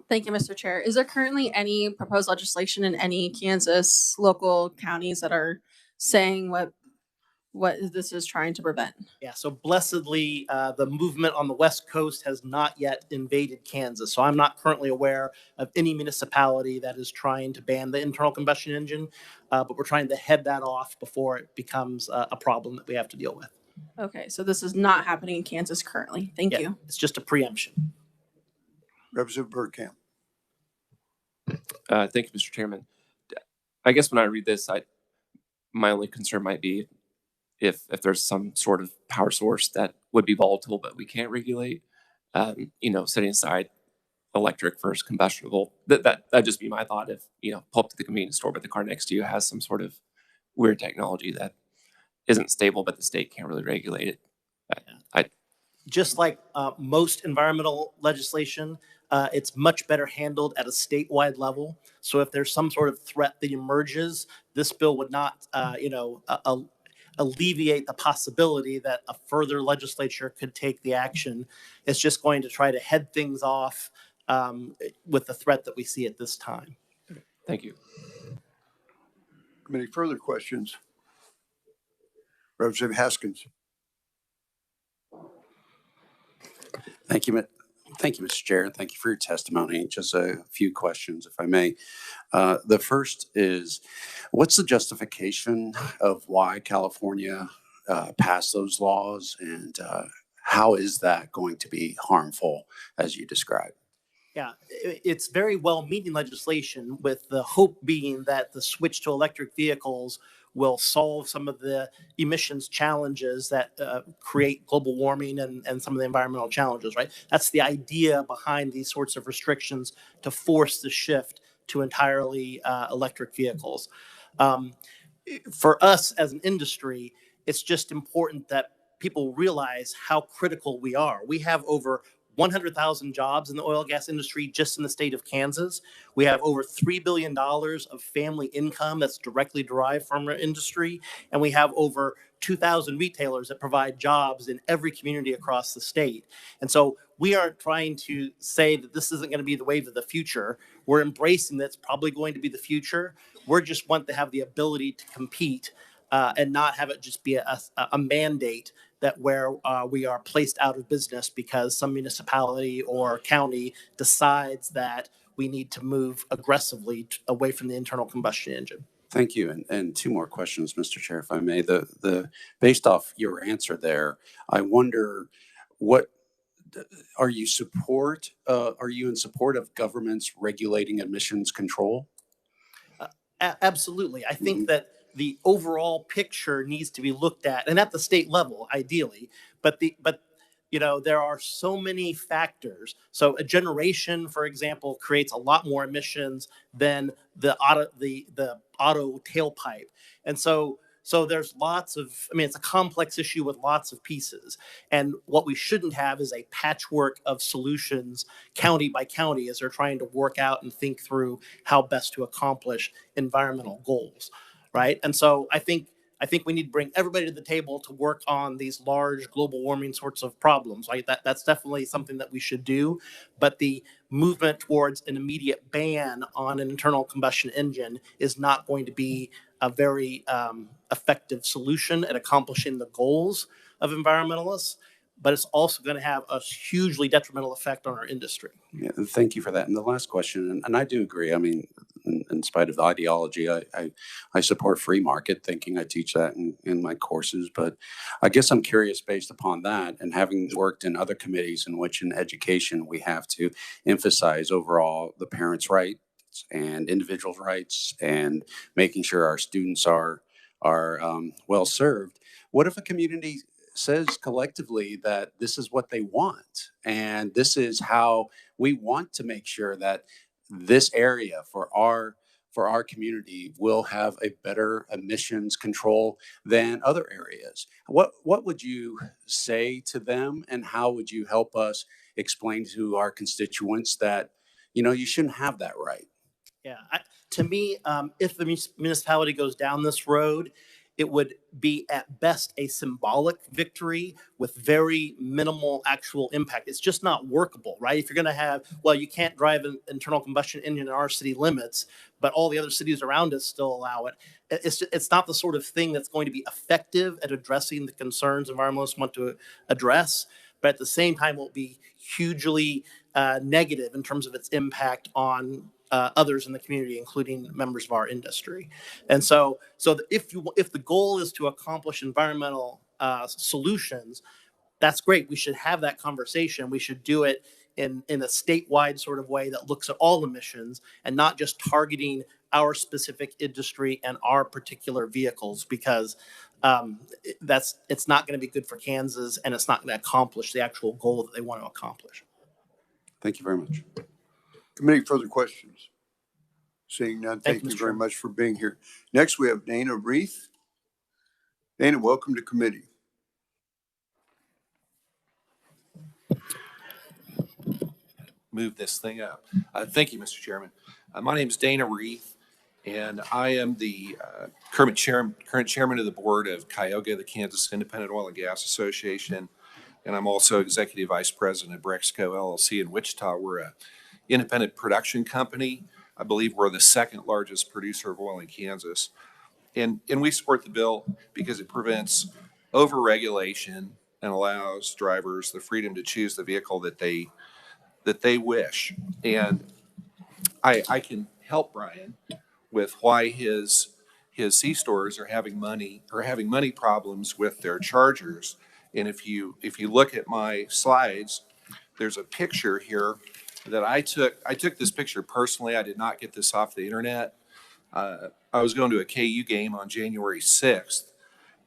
Thank you, Mr. Chair. Is there currently any proposed legislation in any Kansas local counties that are saying what this is trying to prevent? Yeah, so blessedly, the movement on the West Coast has not yet invaded Kansas. So I'm not currently aware of any municipality that is trying to ban the internal combustion engine, but we're trying to head that off before it becomes a problem that we have to deal with. Okay, so this is not happening in Kansas currently. Thank you. It's just a preemption. Representative Bergkamp. Thank you, Mr. Chairman. I guess when I read this, my only concern might be if there's some sort of power source that would be volatile, but we can't regulate, setting aside electric versus combustible. That'd just be my thought. If, pull up to the convenience store, but the car next to you has some sort of weird technology that isn't stable, but the state can't really regulate it. Just like most environmental legislation, it's much better handled at a statewide level. So if there's some sort of threat that emerges, this bill would not, alleviate the possibility that a further legislature could take the action. It's just going to try to head things off with the threat that we see at this time. Thank you. Committee, further questions? Representative Haskins. Thank you, Mr. Chair. Thank you for your testimony. Just a few questions, if I may. The first is, what's the justification of why California passed those laws, and how is that going to be harmful, as you described? Yeah, it's very well-meaning legislation, with the hope being that the switch to electric vehicles will solve some of the emissions challenges that create global warming and some of the environmental challenges, right? That's the idea behind these sorts of restrictions, to force the shift to entirely electric vehicles. For us as an industry, it's just important that people realize how critical we are. We have over 100,000 jobs in the oil and gas industry just in the state of Kansas. We have over $3 billion of family income that's directly derived from our industry. And we have over 2,000 retailers that provide jobs in every community across the state. And so we aren't trying to say that this isn't going to be the wave of the future. We're embracing that it's probably going to be the future. We just want to have the ability to compete and not have it just be a mandate that where we are placed out of business because some municipality or county decides that we need to move aggressively away from the internal combustion engine. Thank you. And two more questions, Mr. Chair, if I may. Based off your answer there, I wonder, are you in support of governments regulating emissions control? Absolutely. I think that the overall picture needs to be looked at, and at the state level, ideally. But there are so many factors. So a generation, for example, creates a lot more emissions than the auto tailpipe, and so there's lots of. It's a complex issue with lots of pieces. And what we shouldn't have is a patchwork of solutions, county by county, as they're trying to work out and think through how best to accomplish environmental goals. Right. And so I think we need to bring everybody to the table to work on these large global warming sorts of problems. Right. That's definitely something that we should do. But the movement towards an immediate ban on an internal combustion engine is not going to be a very effective solution at accomplishing the goals of environmentalists. But it's also going to have a hugely detrimental effect on our industry. Yeah, thank you for that. And the last question, and I do agree. in spite of the ideology. I support free market thinking. I teach that in my courses. But I guess I'm curious, based upon that, and having worked in other committees in which in education we have to emphasize overall the parents' rights and individuals' rights and making sure our students are well served. What if a community says collectively that this is what they want and this is how we want to make sure that this area for our community will have a better emissions control than other areas? What would you say to them, and how would you help us explain to our constituents that you shouldn't have that right? Yeah, to me, if the municipality goes down this road, it would be at best a symbolic victory with very minimal actual impact. It's just not workable, right? If you're going to have, well, you can't drive an internal combustion engine in our city limits, but all the other cities around us still allow it. It's not the sort of thing that's going to be effective at addressing the concerns environmentalists want to address, but at the same time, it will be hugely negative in terms of its impact on others in the community, including members of our industry. And so if the goal is to accomplish environmental solutions, that's great. We should have that conversation. We should do it in a statewide sort of way that looks at all emissions and not just targeting our specific industry and our particular vehicles, because it's not going to be good for Kansas, and it's not going to accomplish the actual goal that they want to accomplish. Thank you very much. Committee, further questions? Seeing none, thank you very much for being here. Next, we have Dana Reith. Dana, welcome to committee. Move this thing up. Thank you, Mr. Chairman. My name is Dana Reith, and I am the current chairman of the board of Cayuga, the Kansas Independent Oil and Gas Association, and I'm also executive vice president of Brexco LLC in Wichita. We're an independent production company. I believe we're the second largest producer of oil in Kansas, and we support the bill because it prevents overregulation and allows drivers the freedom to choose the vehicle that they wish. And I can help Brian with why his C-stores are having money problems with their chargers. And if you look at my slides, there's a picture here that I took. I took this picture personally. I did not get this off the internet. I was going to a KU game on January 6th,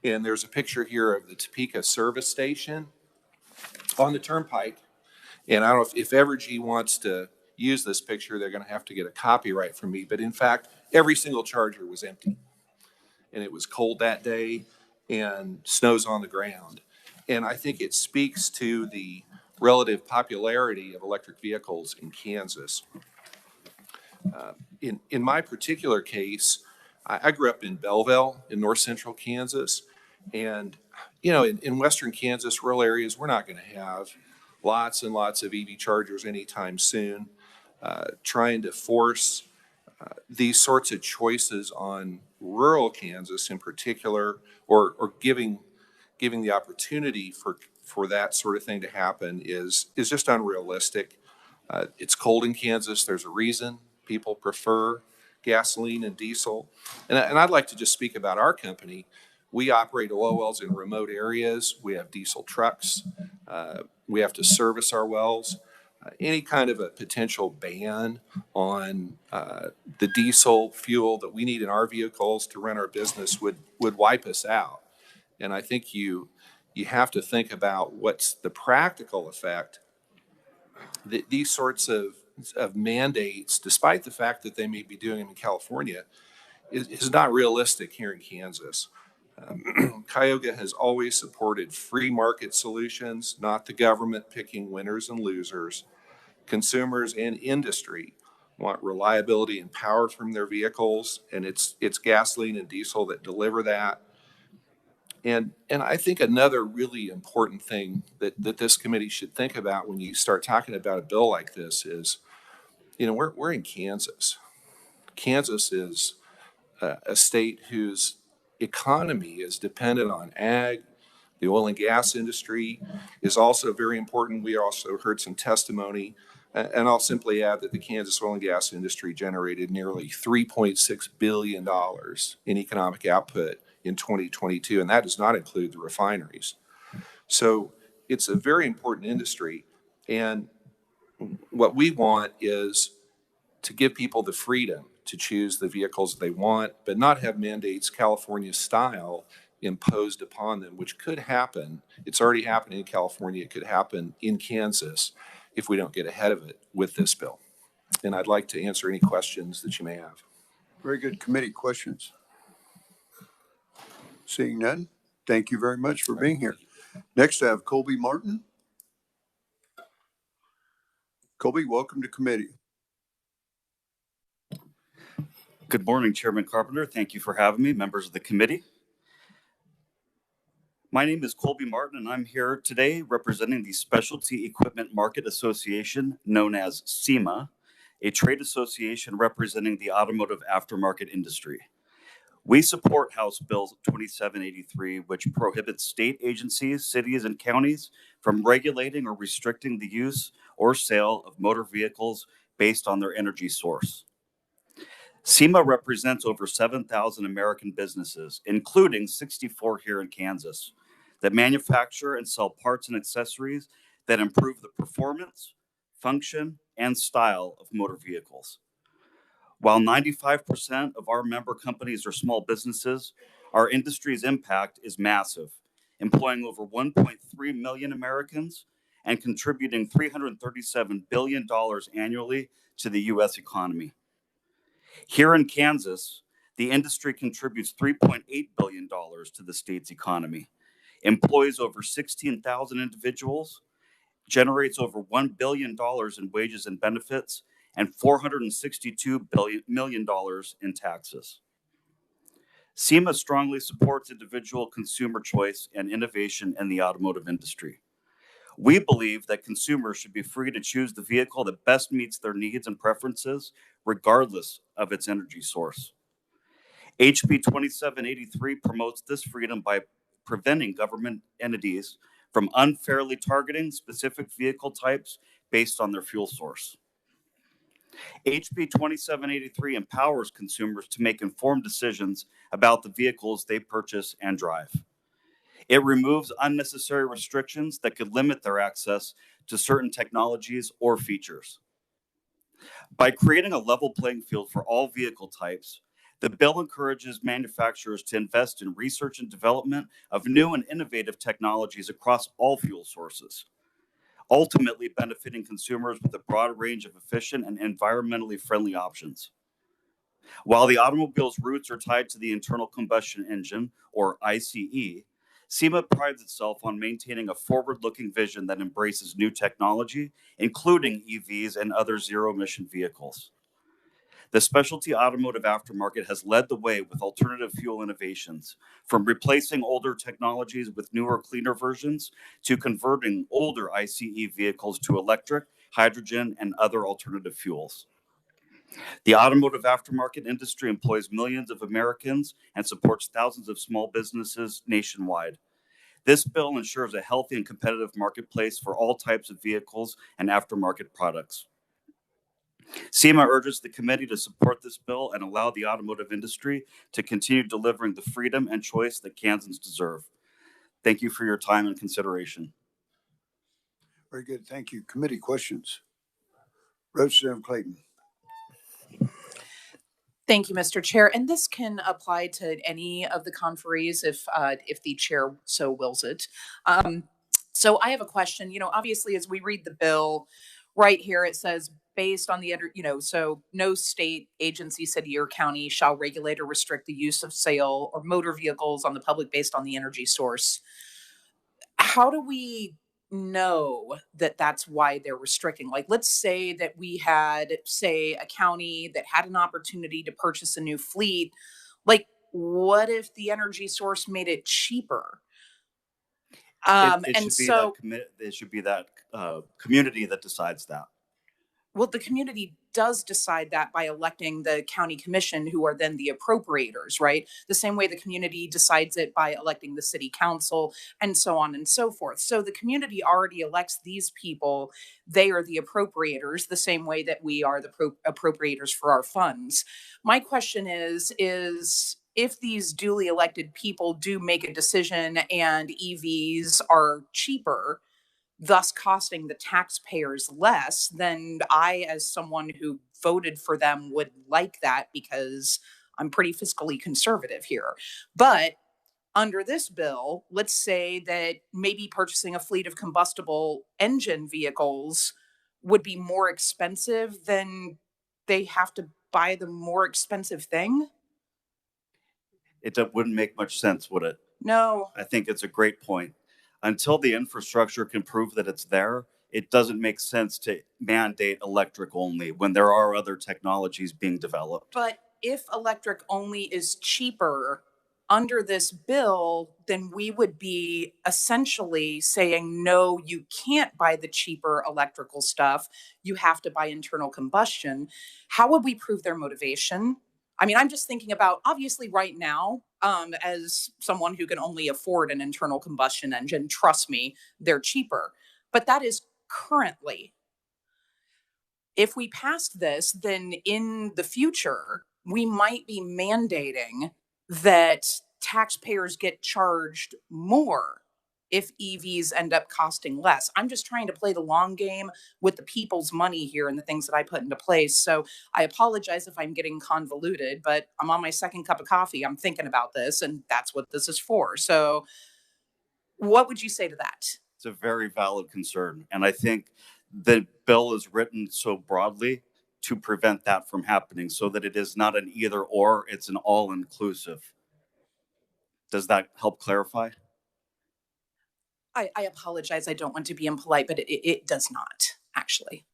and there's a picture here of the Topeka service station on the turnpike. And I don't know if Evergy wants to use this picture, they're going to have to get a copyright from me. But in fact, every single charger was empty. And it was cold that day and snow's on the ground. And I think it speaks to the relative popularity of electric vehicles in Kansas. In my particular case, I grew up in Belleville in north central Kansas. And, in western Kansas, rural areas, we're not going to have lots and lots of EV chargers anytime soon. Trying to force these sorts of choices on rural Kansas in particular, or giving the opportunity for that sort of thing to happen is just unrealistic. It's cold in Kansas. There's a reason people prefer gasoline and diesel. And I'd like to just speak about our company. We operate oil wells in remote areas. We have diesel trucks. We have to service our wells. Any kind of a potential ban on the diesel fuel that we need in our vehicles to run our business would wipe us out. And I think you have to think about what's the practical effect. These sorts of mandates, despite the fact that they may be doing them in California, is not realistic here in Kansas. Cayuga has always supported free market solutions, not the government picking winners and losers. Consumers and industry want reliability and power from their vehicles, and it's gasoline and diesel that deliver that. And I think another really important thing that this committee should think about when you start talking about a bill like this is, we're in Kansas. Kansas is a state whose economy is dependent on ag. The oil and gas industry is also very important. We also heard some testimony And I'll simply add that the Kansas oil and gas industry generated nearly $3.6 billion in economic output in 2022, and that does not include the refineries. So it's a very important industry, and what we want is to give people the freedom to choose the vehicles they want, but not have mandates California style imposed upon them, which could happen. It's already happening in California. It could happen in Kansas if we don't get ahead of it with this bill. And I'd like to answer any questions that you may have. Very good. Committee questions. Seeing none, thank you very much for being here. Next, I have Colby Martin. Colby, welcome to committee. Good morning, Chairman Carpenter. Thank you for having me, members of the committee. My name is Colby Martin, and I'm here today representing the Specialty Equipment Market Association, known as SEMA, a trade association representing the automotive aftermarket industry. We support House Bill 2783, which prohibits state agencies, cities, and counties from regulating or restricting the use or sale of motor vehicles based on their energy source. SEMA represents over 7,000 American businesses, including 64 here in Kansas, that manufacture and sell parts and accessories that improve the performance, function, and style of motor vehicles. While 95% of our member companies are small businesses, our industry's impact is massive, employing over 1.3 million Americans and contributing $337 billion annually to the U.S. economy. Here in Kansas, the industry contributes $3.8 billion to the state's economy, employs over 16,000 individuals, generates over $1 billion in wages and benefits, and $462 million in taxes. SEMA strongly supports individual consumer choice and innovation in the automotive industry. We believe that consumers should be free to choose the vehicle that best meets their needs and preferences, regardless of its energy source. HB 2783 promotes this freedom by preventing government entities from unfairly targeting specific vehicle types based on their fuel source. HB 2783 empowers consumers to make informed decisions about the vehicles they purchase and drive. It removes unnecessary restrictions that could limit their access to certain technologies or features. By creating a level playing field for all vehicle types, the bill encourages manufacturers to invest in research and development of new and innovative technologies across all fuel sources, ultimately benefiting consumers with a broad range of efficient and environmentally friendly options. While the automobile's roots are tied to the internal combustion engine, or ICE, SEMA prides itself on maintaining a forward-looking vision that embraces new technology, including EVs and other zero-emission vehicles. The specialty automotive aftermarket has led the way with alternative fuel innovations, from replacing older technologies with newer, cleaner versions to converting older ICE vehicles to electric, hydrogen, and other alternative fuels. The automotive aftermarket industry employs millions of Americans and supports thousands of small businesses nationwide. This bill ensures a healthy and competitive marketplace for all types of vehicles and aftermarket products. SEMA urges the committee to support this bill and allow the automotive industry to continue delivering the freedom and choice that Kansans deserve. Thank you for your time and consideration. Very good. Thank you. Committee questions. Representative Clayton. Thank you, Mr. Chair. And this can apply to any of the conferees if the chair so wills it. So I have a question. Obviously, as we read the bill, right here it says, based on the, so no state agency, city, or county shall regulate or restrict the use of sale or motor vehicles on the public based on the energy source. How do we know that that's why they're restricting? Like, let's say that we had, say, a county that had an opportunity to purchase a new fleet. Like, what if the energy source made it cheaper? It should be that community that decides that. Well, the community does decide that by electing the county commission, who are then the appropriators, right? The same way the community decides it by electing the city council and so on and so forth. So the community already elects these people. They are the appropriators, the same way that we are the appropriators for our funds. My question is if these duly elected people do make a decision and EVs are cheaper, thus costing the taxpayers less, then I, as someone who voted for them, would like that because I'm pretty fiscally conservative here. But under this bill, let's say that maybe purchasing a fleet of combustible engine vehicles would be more expensive, then they have to buy the more expensive thing? Wouldn't make much sense, would it? No. I think it's a great point. Until the infrastructure can prove that it's there, it doesn't make sense to mandate electric only when there are other technologies being developed. But if electric only is cheaper under this bill, then we would be essentially saying, no, you can't buy the cheaper electrical stuff. You have to buy internal combustion. How would we prove their motivation? I mean, I'm just thinking about, obviously right now, as someone who can only afford an internal combustion engine, trust me, they're cheaper. But that is currently. If we passed this, then in the future, we might be mandating that taxpayers get charged more if EVs end up costing less. I'm just trying to play the long game with the people's money here and the things that I put into place. So I apologize if I'm getting convoluted, but I'm on my second cup of coffee. I'm thinking about this, and that's what this is for. So what would you say to that? It's a very valid concern. And I think the bill is written so broadly to prevent that from happening so that it is not an either or, it's an all inclusive. Does that help clarify? I apologize. I don't want to be impolite, but it does not, actually.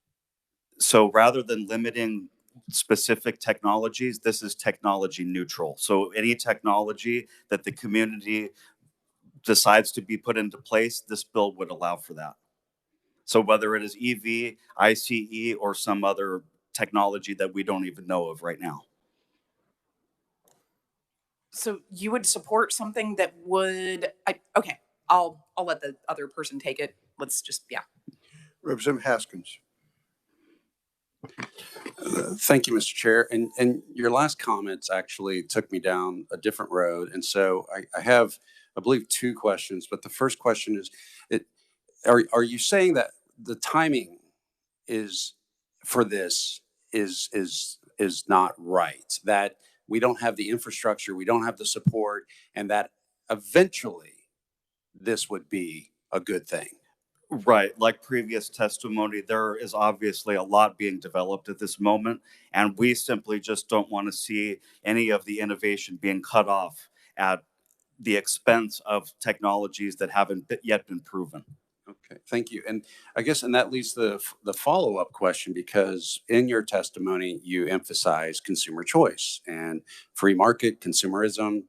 So rather than limiting specific technologies, this is technology neutral. So any technology that the community decides to be put into place, this bill would allow for that. So whether it is EV, ICE, or some other technology that we don't even know of right now. So you would support something that would, okay, I'll let the other person take it. Let's just, yeah. Representative Haskins. Thank you, Mr. Chair. And your last comments actually took me down a different road. And so I have, I believe, two questions. But the first question is, are you saying that the timing is for this is not right? That we don't have the infrastructure, we don't have the support, and that eventually this would be a good thing? Right. Like previous testimony, there is obviously a lot being developed at this moment, and we simply just don't want to see any of the innovation being cut off at the expense of technologies that haven't yet been proven. Okay, thank you. And I guess, and that leads to the follow-up question, because in your testimony, you emphasize consumer choice and free market consumerism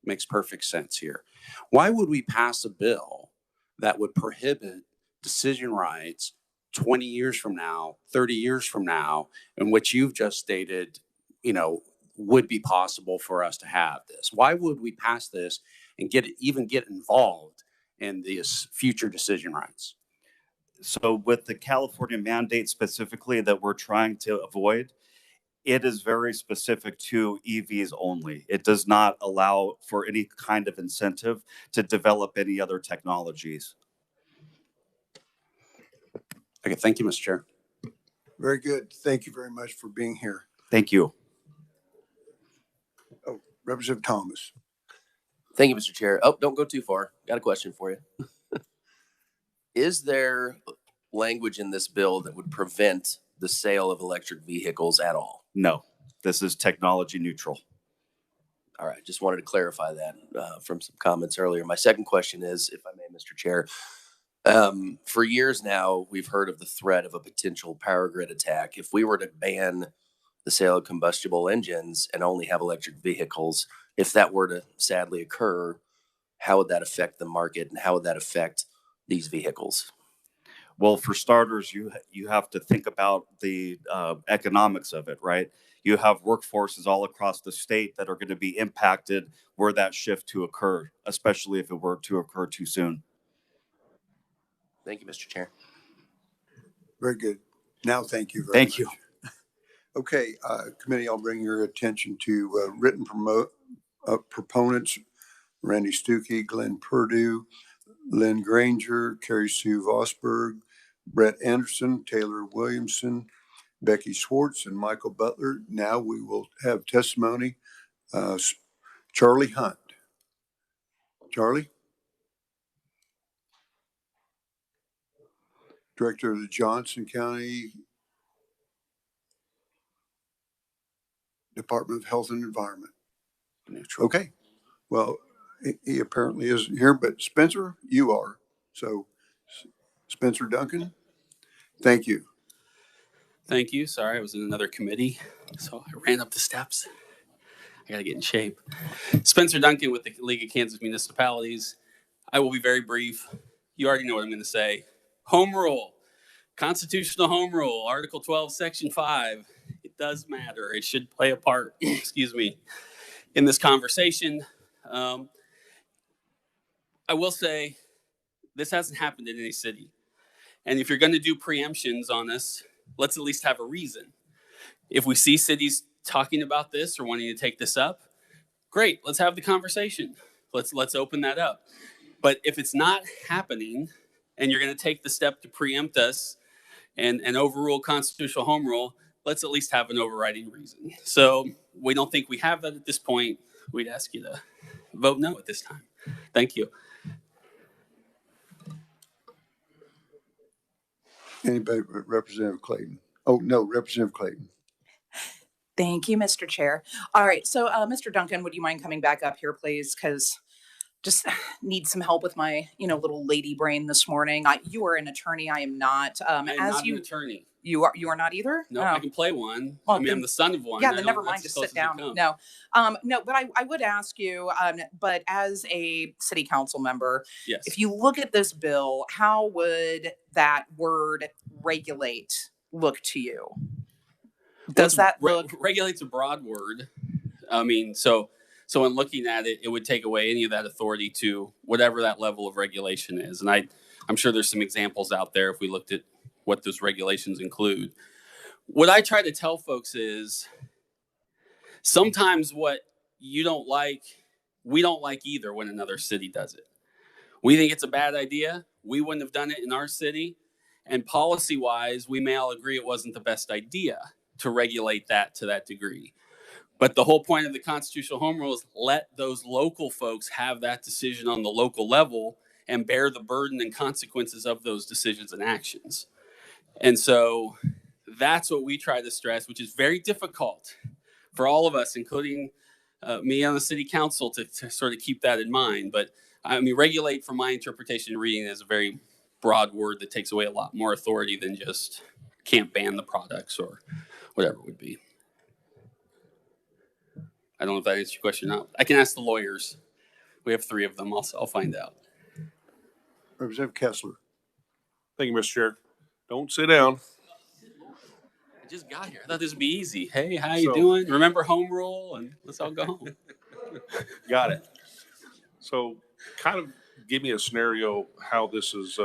makes perfect sense here. Why would we pass a bill that would prohibit decision rights 20 years from now, 30 years from now, in which you've just stated, would be possible for us to have this? Why would we pass this and even get involved in these future decision rights? So with the California mandate specifically that we're trying to avoid, it is very specific to EVs only. It does not allow for any kind of incentive to develop any other technologies. Okay, thank you, Mr. Chair. Very good. Thank you very much for being here. Thank you. Oh, Representative Thomas. Thank you, Mr. Chair. Oh, don't go too far. Got a question for you. Is there language in this bill that would prevent the sale of electric vehicles at all? No, this is technology neutral. All right, just wanted to clarify that from some comments earlier. My second question is, if I may, Mr. Chair, for years now, we've heard of the threat of a potential power grid attack. If we were to ban the sale of combustible engines and only have electric vehicles, if that were to sadly occur, how would that affect the market and how would that affect these vehicles? Well, for starters, you have to think about the economics of it, right? You have workforces all across the state that are going to be impacted were that shift to occur, especially if it were to occur too soon. Thank you, Mr. Chair. Very good. Now, thank you very much. Thank you. Okay, committee, I'll bring your attention to written proponents, Randy Stuckey, Glenn Purdue, Lynn Granger, Carrie Sue Vosberg, Brett Anderson, Taylor Williamson, Becky Schwartz, and Michael Butler. Now we will have testimony. Charlie Hunt. Charlie? Director of the Johnson County Department of Health and Environment. Okay. Well, he apparently isn't here, but Spencer, you are. So, Spencer Duncan, thank you. Thank you. Sorry, I was in another committee, so I ran up the steps. I got to get in shape. Spencer Duncan with the League of Kansas Municipalities. I will be very brief. You already know what I'm going to say. Home rule, constitutional home rule, Article 12, Section 5. It does matter. It should play a part, excuse me, in this conversation. I will say this hasn't happened in any city. And if you're going to do preemptions on us, let's at least have a reason. If we see cities talking about this or wanting to take this up, great, let's have the conversation. Let's open that up. But if it's not happening and you're going to take the step to preempt us and overrule constitutional home rule, let's at least have an overriding reason. So we don't think we have that at this point. We'd ask you to vote no at this time. Thank you. Anybody, Representative Clayton? Oh, no, Representative Clayton. Thank you, Mr. Chair. All right, so Mr. Duncan, would you mind coming back up here, please? Because just need some help with my, little lady brain this morning. You are an attorney. I am not. I am not an attorney. You are not either? No, I can play one. Well, I'm the son of one. Yeah, then never mind. Just sit down. No, but I would ask you, but as a city council member, yes, if you look at this bill, how would that word regulate look to you? Does that look? Regulate's a broad word. I mean, so in looking at it, it would take away any of that authority to whatever that level of regulation is. And I'm sure there's some examples out there if we looked at what those regulations include. What I try to tell folks is sometimes what you don't like, we don't like either when another city does it. We think it's a bad idea. We wouldn't have done it in our city. And policy-wise, we may all agree it wasn't the best idea to regulate that to that degree. But the whole point of the constitutional home rule is let those local folks have that decision on the local level and bear the burden and consequences of those decisions and actions. And so that's what we try to stress, which is very difficult for all of us, including me on the city council, to sort of keep that in mind. But I mean, regulate, from my interpretation and reading, is a very broad word that takes away a lot more authority than just can't ban the products or whatever it would be. I don't know if that answers your question or not. I can ask the lawyers. We have 3 of them. I'll find out. Representative Kessler. Thank you, Mr. Chair. Don't sit down. I just got here. I thought this would be easy. Hey, how you doing? Remember home rule? And let's all go home. Got it. So kind of give me a scenario how this is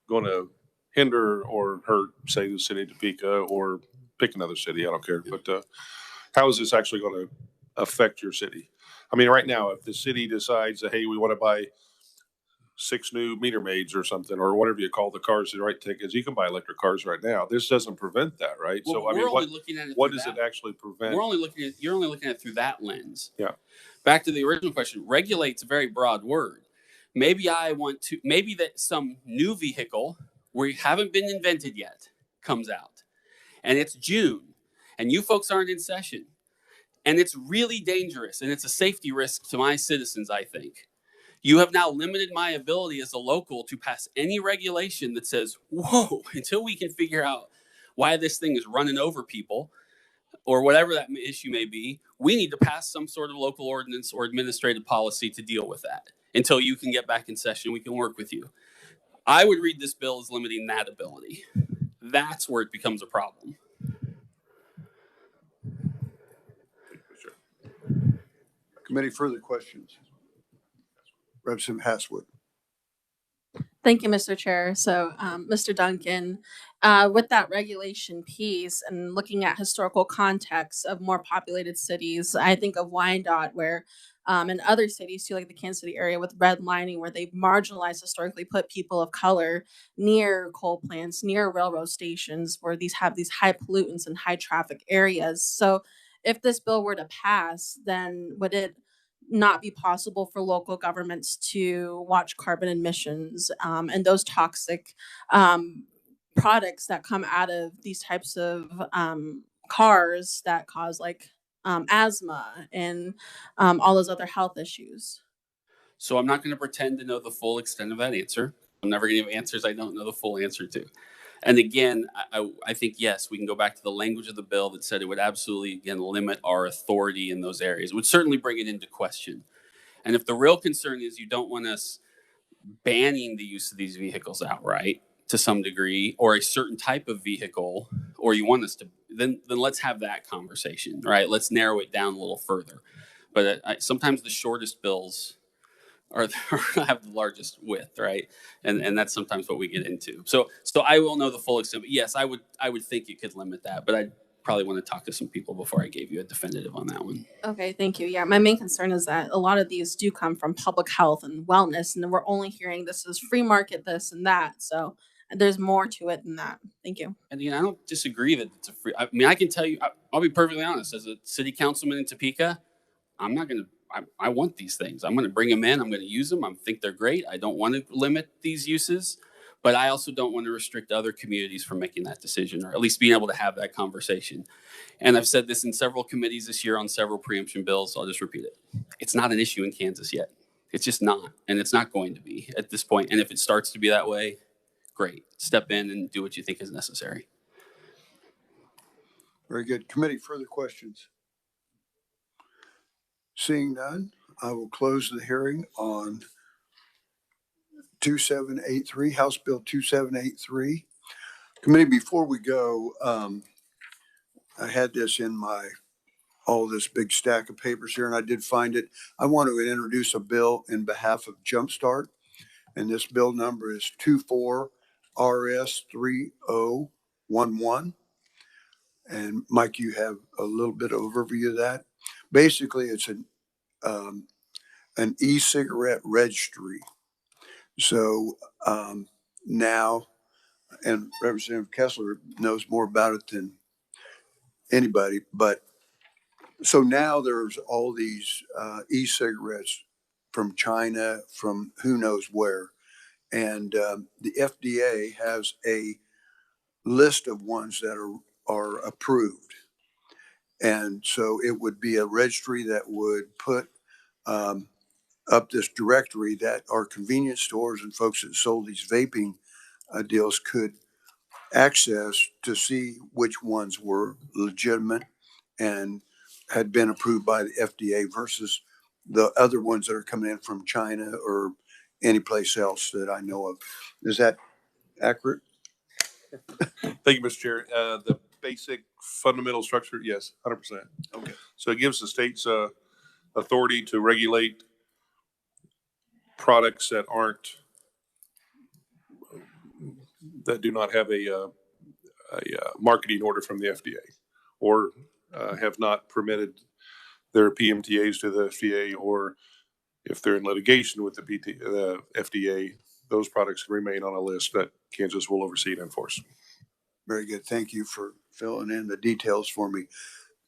going to hinder or hurt, say, the city of Topeka, or pick another city. I don't care. But how is this actually going to affect your city? I mean, right now, if the city decides that, hey, we want to buy 6 new meter maids or something, or whatever you call the cars, the right tickets, you can buy electric cars right now. This doesn't prevent that, right? Well, so I mean, what does it actually prevent? You're only looking at it through that lens. Yeah. Back to the original question, regulate's a very broad word. Maybe that some new vehicle where haven't been invented yet comes out, and it's June, and you folks aren't in session, and it's really dangerous, and it's a safety risk to my citizens, I think. You have now limited my ability as a local to pass any regulation that says, whoa, until we can figure out why this thing is running over people or whatever that issue may be, we need to pass some sort of local ordinance or administrative policy to deal with that. Until you can get back in session, we can work with you. I would read this bill as limiting that ability. That's where it becomes a problem. Committee, further questions? Representative Haswood. Thank you, Mr. Chair. So, Mr. Duncan, with that regulation piece and looking at historical context of more populated cities, I think of Wyandotte, where in other cities too, like the Kansas City area with redlining, where they've marginalized historically, put people of color near coal plants, near railroad stations, where these have these high pollutants and high traffic areas. So, if this bill were to pass, then would it not be possible for local governments to watch carbon emissions and those toxic products that come out of these types of cars that cause like asthma and all those other health issues? So I'm not going to pretend to know the full extent of that answer. I'm never going to give answers I don't know the full answer to. And again, I think, yes, we can go back to the language of the bill that said it would absolutely, again, limit our authority in those areas. It would certainly bring it into question. And if the real concern is you don't want us banning the use of these vehicles outright to some degree, or a certain type of vehicle, or you want us to, then let's have that conversation, right? Let's narrow it down a little further. But sometimes the shortest bills have the largest width, right? And that's sometimes what we get into. So I will know the full extent. But yes, I would think you could limit that, but I'd probably want to talk to some people before I gave you a definitive on that one. Okay, thank you. Yeah, my main concern is that a lot of these do come from public health and wellness, and we're only hearing this is free market, this and that. So there's more to it than that. Thank you. And I don't disagree that it's a free. I mean, I can tell you, I'll be perfectly honest. As a city councilman in Topeka, I'm not going to. I want these things. I'm going to bring them in. I'm going to use them. I think they're great. I don't want to limit these uses, but I also don't want to restrict other communities from making that decision, or at least being able to have that conversation. And I've said this in several committees this year on several preemption bills. So I'll just repeat it. It's not an issue in Kansas yet. It's just not, and it's not going to be at this point. And if it starts to be that way, great. Step in and do what you think is necessary. Very good. Committee, further questions? Seeing none, I will close the hearing on 2783, House Bill 2783. Committee, before we go, I had this in all this big stack of papers here, and I did find it. I want to introduce a bill in behalf of Jumpstart, and this bill number is 24RS3011. And Mike, you have a little bit of overview of that. Basically, it's an e-cigarette registry. So now, and Representative Kessler knows more about it than anybody, but so now there's all these e-cigarettes from China, from who knows where. And the FDA has a list of ones that are approved. And so it would be a registry that would put up this directory that our convenience stores and folks that sold these vaping deals could access to see which ones were legitimate and had been approved by the FDA versus the other ones that are coming in from China or any place else that I know of. Is that accurate? Thank you, Mr. Chair. The basic fundamental structure, yes, 100%. Okay. So it gives the states authority to regulate products that do not have a marketing order from the FDA, or have not permitted their PMTAs to the FDA, or if they're in litigation with the FDA, those products remain on a list that Kansas will oversee and enforce. Very good. Thank you for filling in the details for me.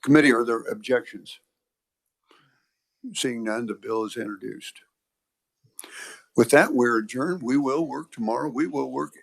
Committee, are there objections? Seeing none, the bill is introduced. With that, we're adjourned. We will work tomorrow. We will work